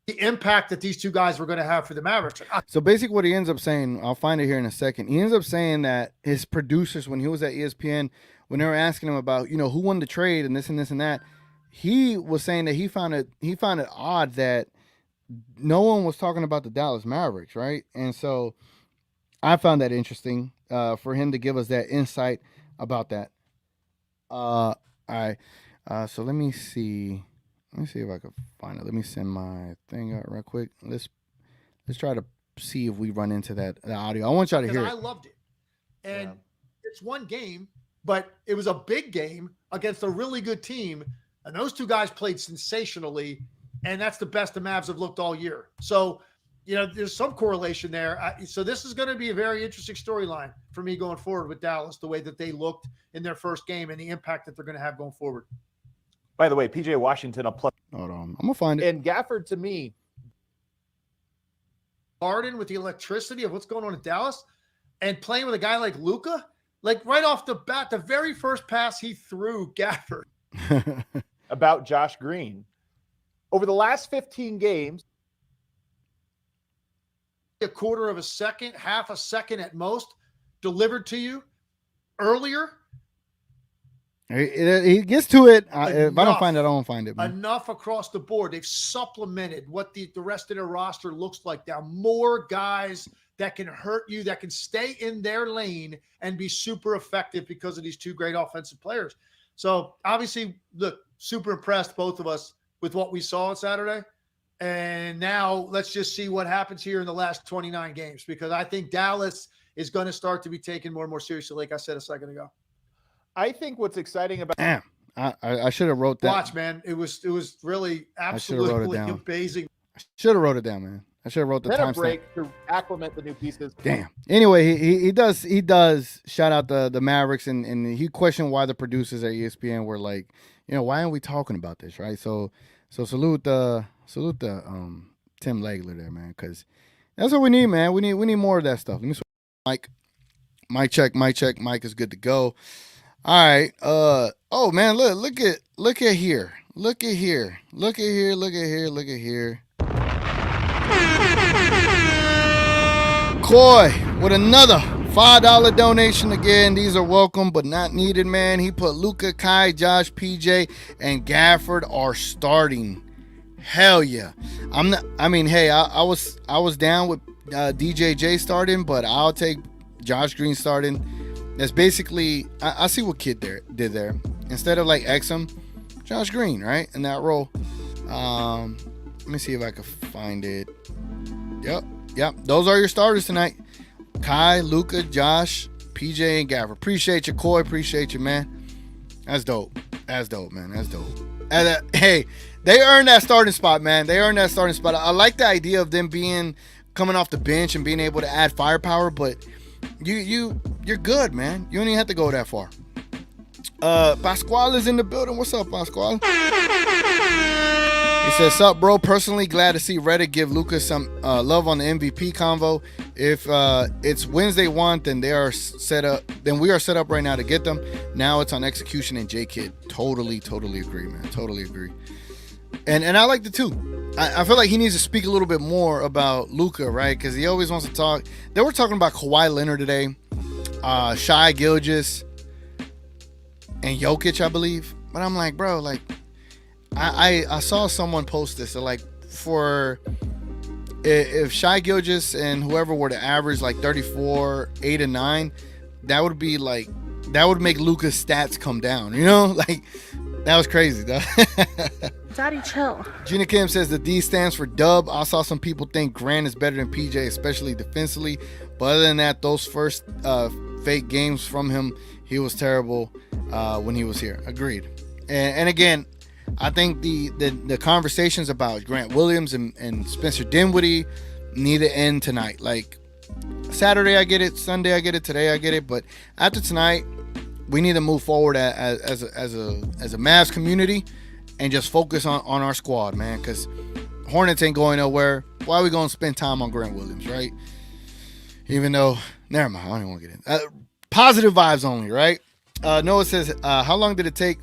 The impact that these two guys were going to have for the Mavericks. So basically what he ends up saying, I'll find it here in a second. He ends up saying that his producers, when he was at ESPN, when they were asking him about, who won the trade and this and this and that, he was saying that he found it odd that no one was talking about the Dallas Mavericks, right? And so I found that interesting for him to give us that insight about that. All right. So let me see if I can find it. Let me send my thing out real quick. Let's try to see if we run into the audio. I want y'all to hear it. I loved it. And it's one game, but it was a big game against a really good team. And those two guys played sensationally. And that's the best the Mavs have looked all year. So, there's some correlation there. So this is going to be a very interesting storyline for me going forward with Dallas, the way that they looked in their first game and the impact that they're going to have going forward. By the way, PJ Washington, a plus. Hold on. I'm going to find it. And Gafford, to me. Harden with the electricity of what's going on in Dallas and playing with a guy like Luka, like right off the bat, the very first pass he threw, Gafford. About Josh Green. Over the last 15 games. A quarter of a second, half a second at most, delivered to you earlier. He gets to it. If I don't find it, I won't find it, man. Enough across the board. They've supplemented what the rest of their roster looks like now. More guys that can hurt you, that can stay in their lane and be super effective because of these two great offensive players. So obviously, look, super impressed, both of us, with what we saw on Saturday. And now let's just see what happens here in the last 29 games, because I think Dallas is going to start to be taken more and more seriously, like I said a second ago. I think what's exciting about Damn, I should have wrote that. Watch, man. It was really absolutely amazing. I should have wrote it down, man. I should have wrote the then a timestamp. break to acclimate the new pieces. Damn. Anyway, he does shout out the Mavericks, and he questioned why the producers at ESPN were like, why aren't we talking about this, right? So salute the Tim Legler there, man, because that's what we need, man. We need more of that stuff. Let me switch. Mic check. Mic is good to go. All right. Oh man, look at here. Look at here. Coy with another $5 donation again. These are welcome but not needed, man. He put Luka, Kai, Josh, PJ, and Gafford are starting. Hell yeah. I was down with DJJ starting, but I'll take Josh Green starting. That's basically, I see what Kid did there. Instead of like Exum, Josh Green, right? In that role. Let me see if I can find it. Yep. Those are your starters tonight. Kai, Luka, Josh, PJ, and Gafford. Appreciate you, Coy. Appreciate you, man. That's dope, man. That's dope. And, hey, they earned that starting spot, man. They earned that starting spot. I like the idea of them coming off the bench and being able to add firepower, but you're good, man. You don't even have to go that far. Pasquale is in the building. What's up, Pasquale? He says, "Sup, bro? Personally, glad to see Reddit give Luka some love on the MVP convo. If it's Wednesday 1, then they are set up. Then we are set up right now to get them. Now it's on execution and J Kid. Totally agree, man. Totally agree. And I like the two. I feel like he needs to speak a little bit more about Luka, right? Because he always wants to talk. They were talking about Kawhi Leonard today, Shai Gilgeous, and Jokic, I believe. But I'm like, bro, like, I saw someone post this. So like, for if Shai Gilgeous and whoever were to average like 34, 8, and 9, that would make Luka's stats come down. Like, that was crazy, though. Daddy, chill. Gina Kim says the D stands for dub. I saw some people think Grant is better than PJ, especially defensively. But other than that, those first fake games from him, he was terrible when he was here. Agreed. And again, I think the conversations about Grant Williams and Spencer Dinwiddie need to end tonight. Like, Saturday I get it, Sunday I get it, today I get it, but after tonight, we need to move forward as a Mavs community and just focus on our squad, man, because Hornets ain't going nowhere. Why are we going to spend time on Grant Williams, right? Even though, never mind, I don't even want to get in. Positive vibes only, right? Noah says, how long did it take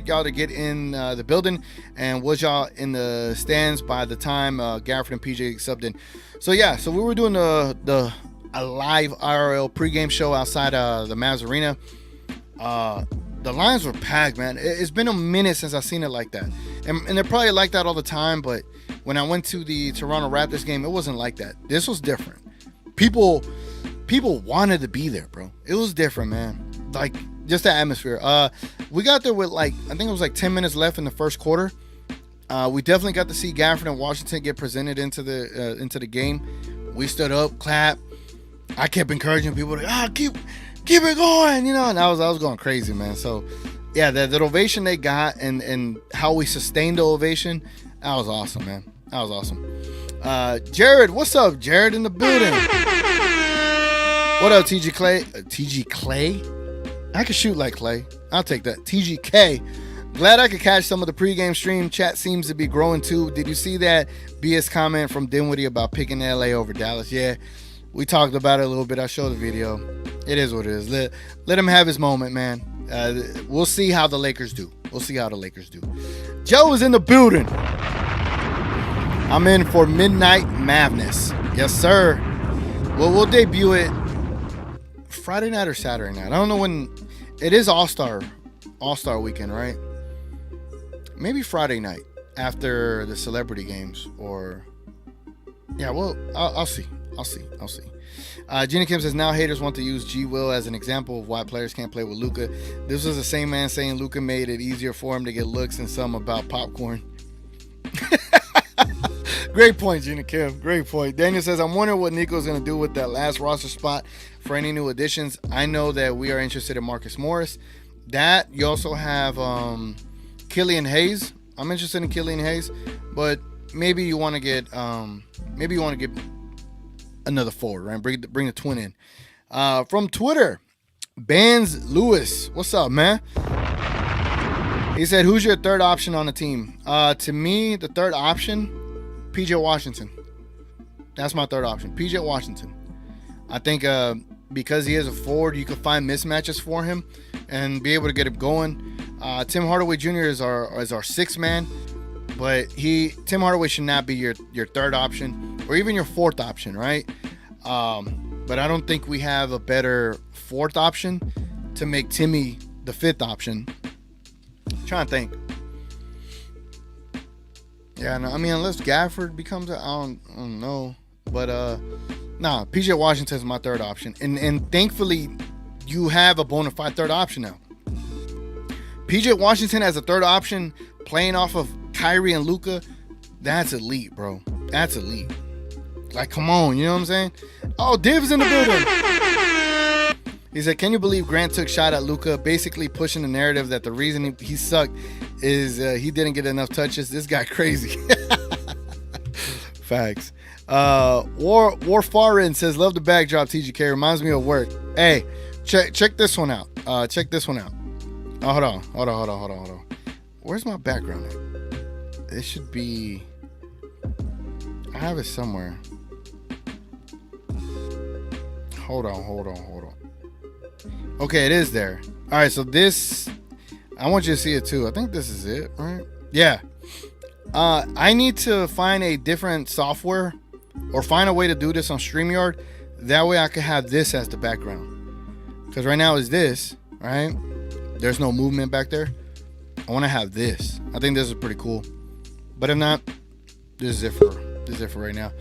y'all to get in the building, and was y'all in the stands by the time Gafford and PJ subbed in? So we were doing a live IRL pregame show outside the Mavs Arena. The lines were packed, man. It's been a minute since I've seen it like that, and they're probably like that all the time. But when I went to the Toronto Raptors game, it wasn't like that. This was different. People wanted to be there, bro. It was different, man. Like, just the atmosphere. We got there with I think it was 10 minutes left in the first quarter. We definitely got to see Gafford and Washington get presented into the game. We stood up, clapped. I kept encouraging people to keep it going, and I was going crazy, man. So yeah, the ovation they got and how we sustained the ovation, that was awesome, man. That was awesome. Jared, what's up, Jared, in the building? What up, TG Clay? TG Clay? I can shoot like Clay. I'll take that. TGK. Glad I could catch some of the pregame stream. Chat seems to be growing too. Did you see that BS comment from Dinwiddie about picking LA over Dallas? Yeah, we talked about it a little bit. I showed the video. It is what it is. Let him have his moment, man. We'll see how the Lakers do. Joe is in the building. I'm in for Midnight Madness. Yes, sir. Well, we'll debut it Friday night or Saturday night. I don't know when. It is All-Star weekend, right? Maybe Friday night after the celebrity games, or yeah. Well, I'll see. I'll see. Gina Kim says, now haters want to use G. Will as an example of why players can't play with Luka. This was the same man saying Luka made it easier for him to get looks and some about popcorn. Great point, Gina Kim. Great point. Daniel says, I'm wondering what Nico's going to do with that last roster spot for any new additions. I know that we are interested in Marcus Morris. That you also have Killian Hayes. I'm interested in Killian Hayes, but maybe you want to get another forward, right? Bring the twin in. From Twitter, Bands Lewis. What's up, man? He said, who's your third option on the team? To me, the third option, PJ Washington. That's my third option. PJ Washington. I think because he is a forward, you can find mismatches for him and be able to get him going. Tim Hardaway Jr. is our sixth man, but Tim Hardaway should not be your third option or even your fourth option, right? But I don't think we have a better fourth option to make Timmy the fifth option. I'm trying to think. Yeah, no, I mean, unless Gafford becomes I don't know. But PJ Washington is my third option. And thankfully, you have a bona fide third option now. PJ Washington as a third option, playing off of Kyrie and Luka, that's elite, bro. That's elite. Like, come on, you know what I'm saying? Oh, Div's in the building. He said, can you believe Grant took shot at Luka, basically pushing the narrative that the reason he sucked is he didn't get enough touches? This guy crazy. Facts. Warfarin says, love the backdrop, TGK. Reminds me of work. Hey, check this one out. Check this one out. Oh, hold on. Where's my background at? It should be... I have it somewhere. Hold on. Okay, it is there. All right, so this... I want you to see it too. I think this is it, right? Yeah. I need to find a different software or find a way to do this on StreamYard. That way I can have this as the background. Because right now is this, right? There's no movement back there. I want to have this. I think this is pretty cool. But if not, this is it for right now.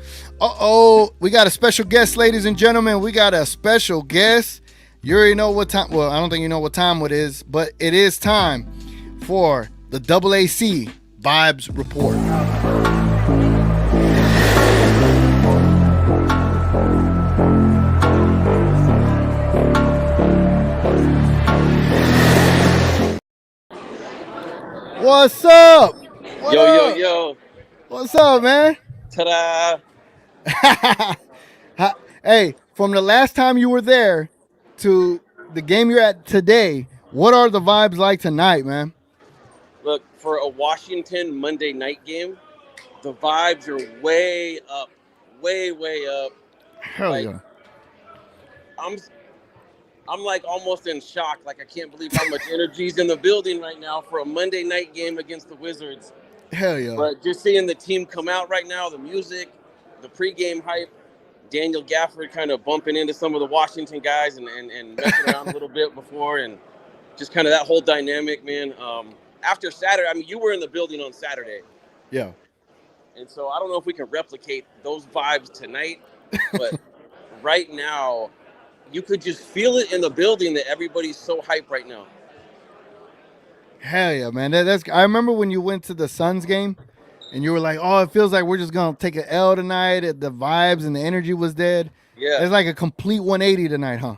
We got a special guest, ladies and gentlemen. We got a special guest. You already know what time. Well, I don't think you know what time it is, but it is time for the AAC Vibes Report. What's up? Yo. What's up, man? Ta-da. Hey, from the last time you were there to the game you're at today, what are the vibes like tonight, man? Look, for a Washington Monday night game, the vibes are way up. Way up. Hell yeah. I'm like almost in shock. Like, I can't believe how much energy's in the building right now for a Monday night game against the Wizards. Hell yeah. But just seeing the team come out right now, the music, the pregame hype, Daniel Gafford kind of bumping into some of the Washington guys and messing around a little bit before, and just kind of that whole dynamic, man. After Saturday, I mean, you were in the building on Saturday. Yeah. And so I don't know if we can replicate those vibes tonight, but right now, you could just feel it in the building that everybody's so hyped right now. Hell yeah, man. I remember when you went to the Suns game and you were like, oh, it feels like we're just going to take an L tonight. The vibes and the energy was dead. Yeah. It's like a complete 180 tonight, huh?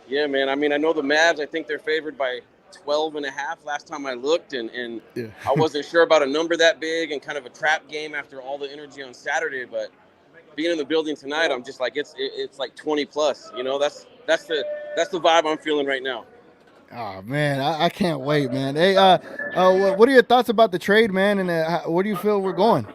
Yeah, man. I mean, I know the Mavs, I think they're favored by 12.5 last time I looked, and yeah. I wasn't sure about a number that big and kind of a trap game after all the energy on Saturday, but being in the building tonight, I'm just like, it's like 20 plus, you know, that's the vibe I'm feeling right now. Oh man, I can't wait, man. Hey, what are your thoughts about the trade, man? And where do you feel we're going?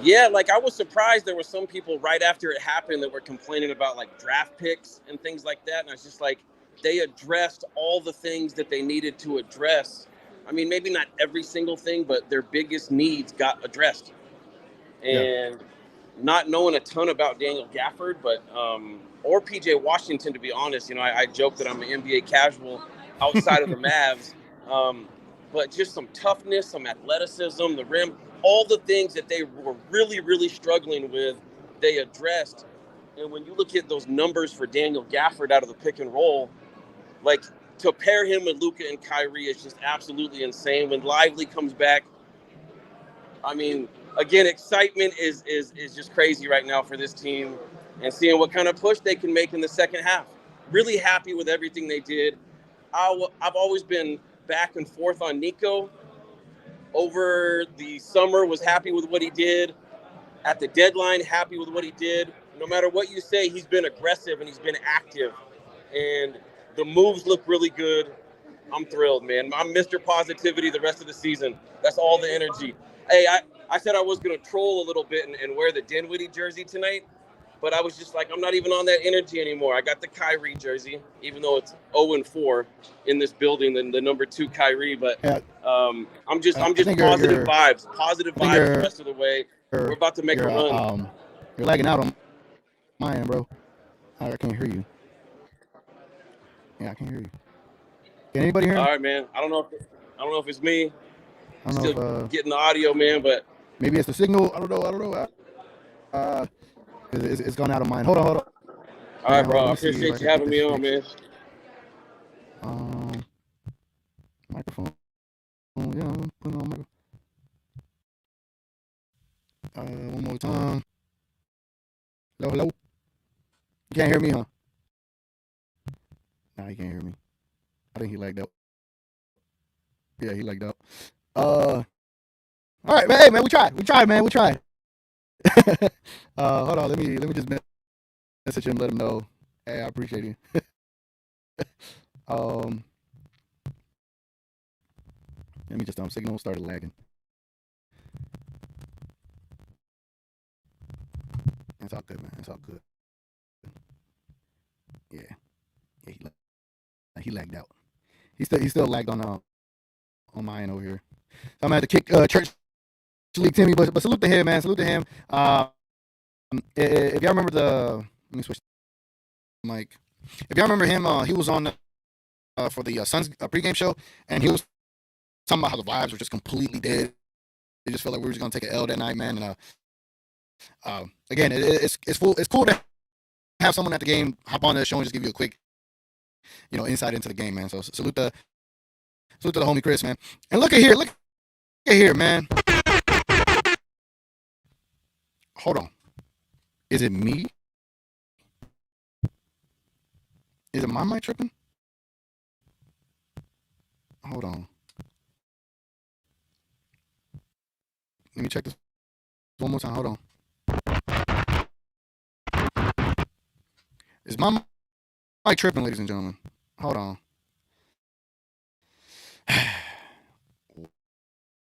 Yeah, like, I was surprised there were some people right after it happened that were complaining about like draft picks and things like that. And I was just like, they addressed all the things that they needed to address. I mean, maybe not every single thing, but their biggest needs got addressed. And not knowing a ton about Daniel Gafford, but or PJ Washington, to be honest, you know, I joke that I'm an NBA casual outside of the Mavs, but just some toughness, some athleticism, the rim, all the things that they were really, really struggling with they addressed. And when you look at those numbers for Daniel Gafford out of the pick and roll, like to pair him with Luka and Kyrie is just absolutely insane. When Lively comes back, I mean, again, excitement is just crazy right now for this team, and seeing what kind of push they can make in the second half. Really happy with everything they did. I've always been back and forth on Nico. Over the summer, was happy with what he did. At the deadline, happy with what he did. No matter what you say, he's been aggressive and he's been active. And the moves look really good. I'm thrilled, man. I'm Mr. Positivity the rest of the season. That's all the energy. Hey, I said I was going to troll a little bit and wear the Dinwiddie jersey tonight, but I was just like, I'm not even on that energy anymore. I got the Kyrie jersey, even though it's 0-4 in this building, than the number 2 Kyrie. But I'm just positive vibes the rest of the way. We're about to make a run. You're lagging out on my end, bro. I can't hear you. Yeah, I can't hear you. Can anybody hear me? All right, man. I don't know if it's me. I don't know if, Getting the audio, man, but maybe it's the signal. I don't know. It's gone out of mine. Hold on. All right, bro. I appreciate you having me on, man. Microphone. Yeah, I'm putting on microphone. One more time. Hello. You can't hear me, huh? Nah, he can't hear me. I think he lagged out. Yeah, he lagged out. All right, man. Hey, man, we tried, man. Hold on. Let me just message him, let him know. Hey, I appreciate you. Let me just signal started lagging. It's all good, man. It's all good. Yeah, he lagged out. He still lagged on my end over here. So I'm gonna have to kick Church League Timmy, but salute to him, man. Salute to him. If y'all remember let me switch the mic. If y'all remember him, he was on for the Suns pregame show, and he was talking about how the vibes were just completely dead. It just felt like we were just gonna take an L that night, man. And again, it's cool to have someone at the game hop on that show and just give you a quick, insight into the game, man. So salute to the homie Chris, man. And look at here, man. Hold on. Is it me? Is it my mic tripping? Hold on. Let me check this one more time. Hold on. Is my mic tripping, ladies and gentlemen? Hold on.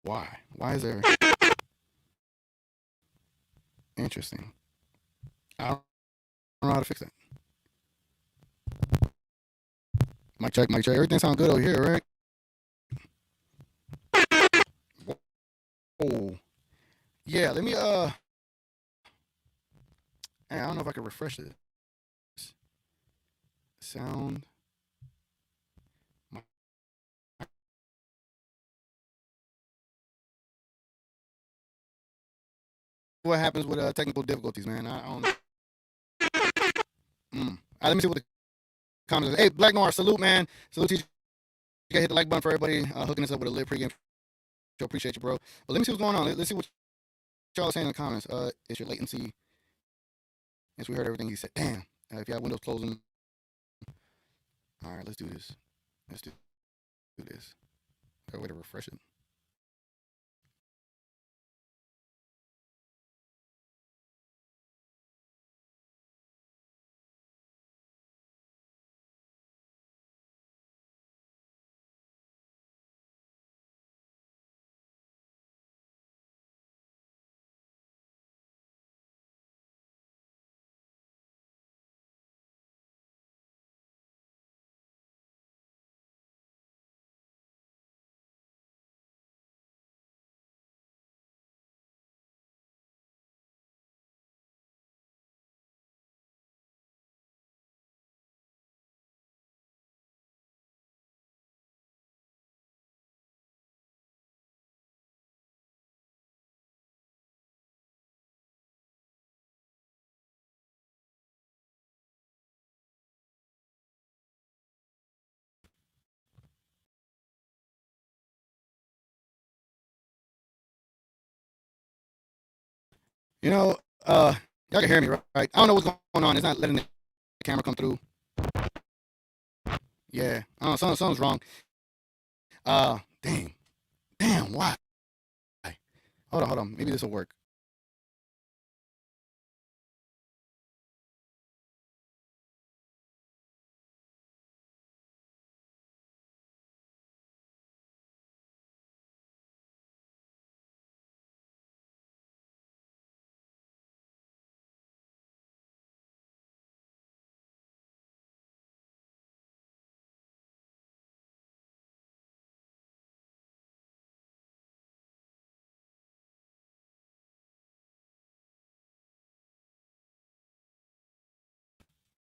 Why? Why is there? Interesting. I don't know how to fix that. Mic check. Everything sounds good over here, right? Oh. Yeah, let me I don't know if I can refresh this. Sound. What happens with technical difficulties, man? I don't know. Let me see what the comments. Hey, Black Noir, salute, man. Salute to you. You gotta hit the like button for everybody hooking us up with a lit pregame show. Appreciate you, bro. But let me see what's going on. Let's see what y'all are saying in the comments. It's your latency. Yes, we heard everything he said. Damn. If you have windows closing. All right, let's do this. Let's do this. Got a way to refresh it. You know, y'all can hear me, right? I don't know what's going on. It's not letting the camera come through. Yeah, I don't know, something's wrong. Damn, why? Hold on. Maybe this will work.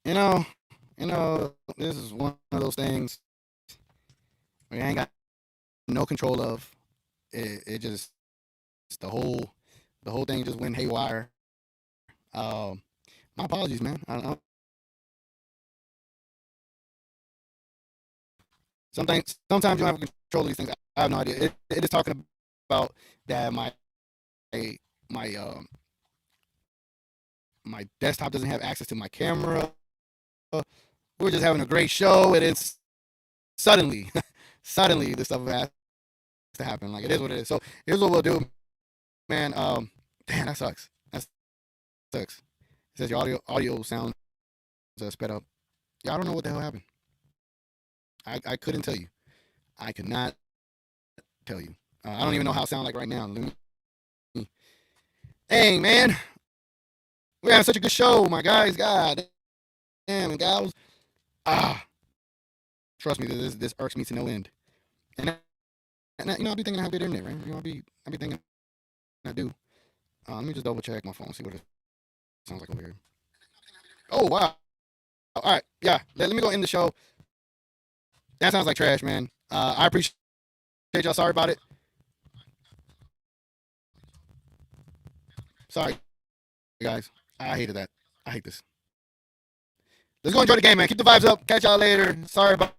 You know, this is one of those things we ain't got no control of. It just the whole thing just went haywire. My apologies, man. I don't know. Sometimes you don't have control of these things. I have no idea. It is talking about that my my desktop doesn't have access to my camera. We're just having a great show, and it's suddenly this stuff has to happen. Like, it is what it is. So here's what we'll do, man. Damn, that sucks. That sucks. It says your audio sounds sped up. Yeah, I don't know what the hell happened. I couldn't tell you. I could not tell you. I don't even know how it sounds like right now. Dang, man. We're having such a good show, my guys. God damn, and gals. Trust me, this irks me to no end. And you know, I'll be thinking I have good internet, right? You know, I'll be thinking I do. Let me just double check my phone, see what it sounds like over here. Oh, wow. All right, yeah. Let me go end the show. That sounds like trash, man. I appreciate y'all. Sorry about it. Sorry, guys. I hated that. I hate this. Let's go enjoy the game, man. Keep the vibes up. Catch y'all later. Sorry about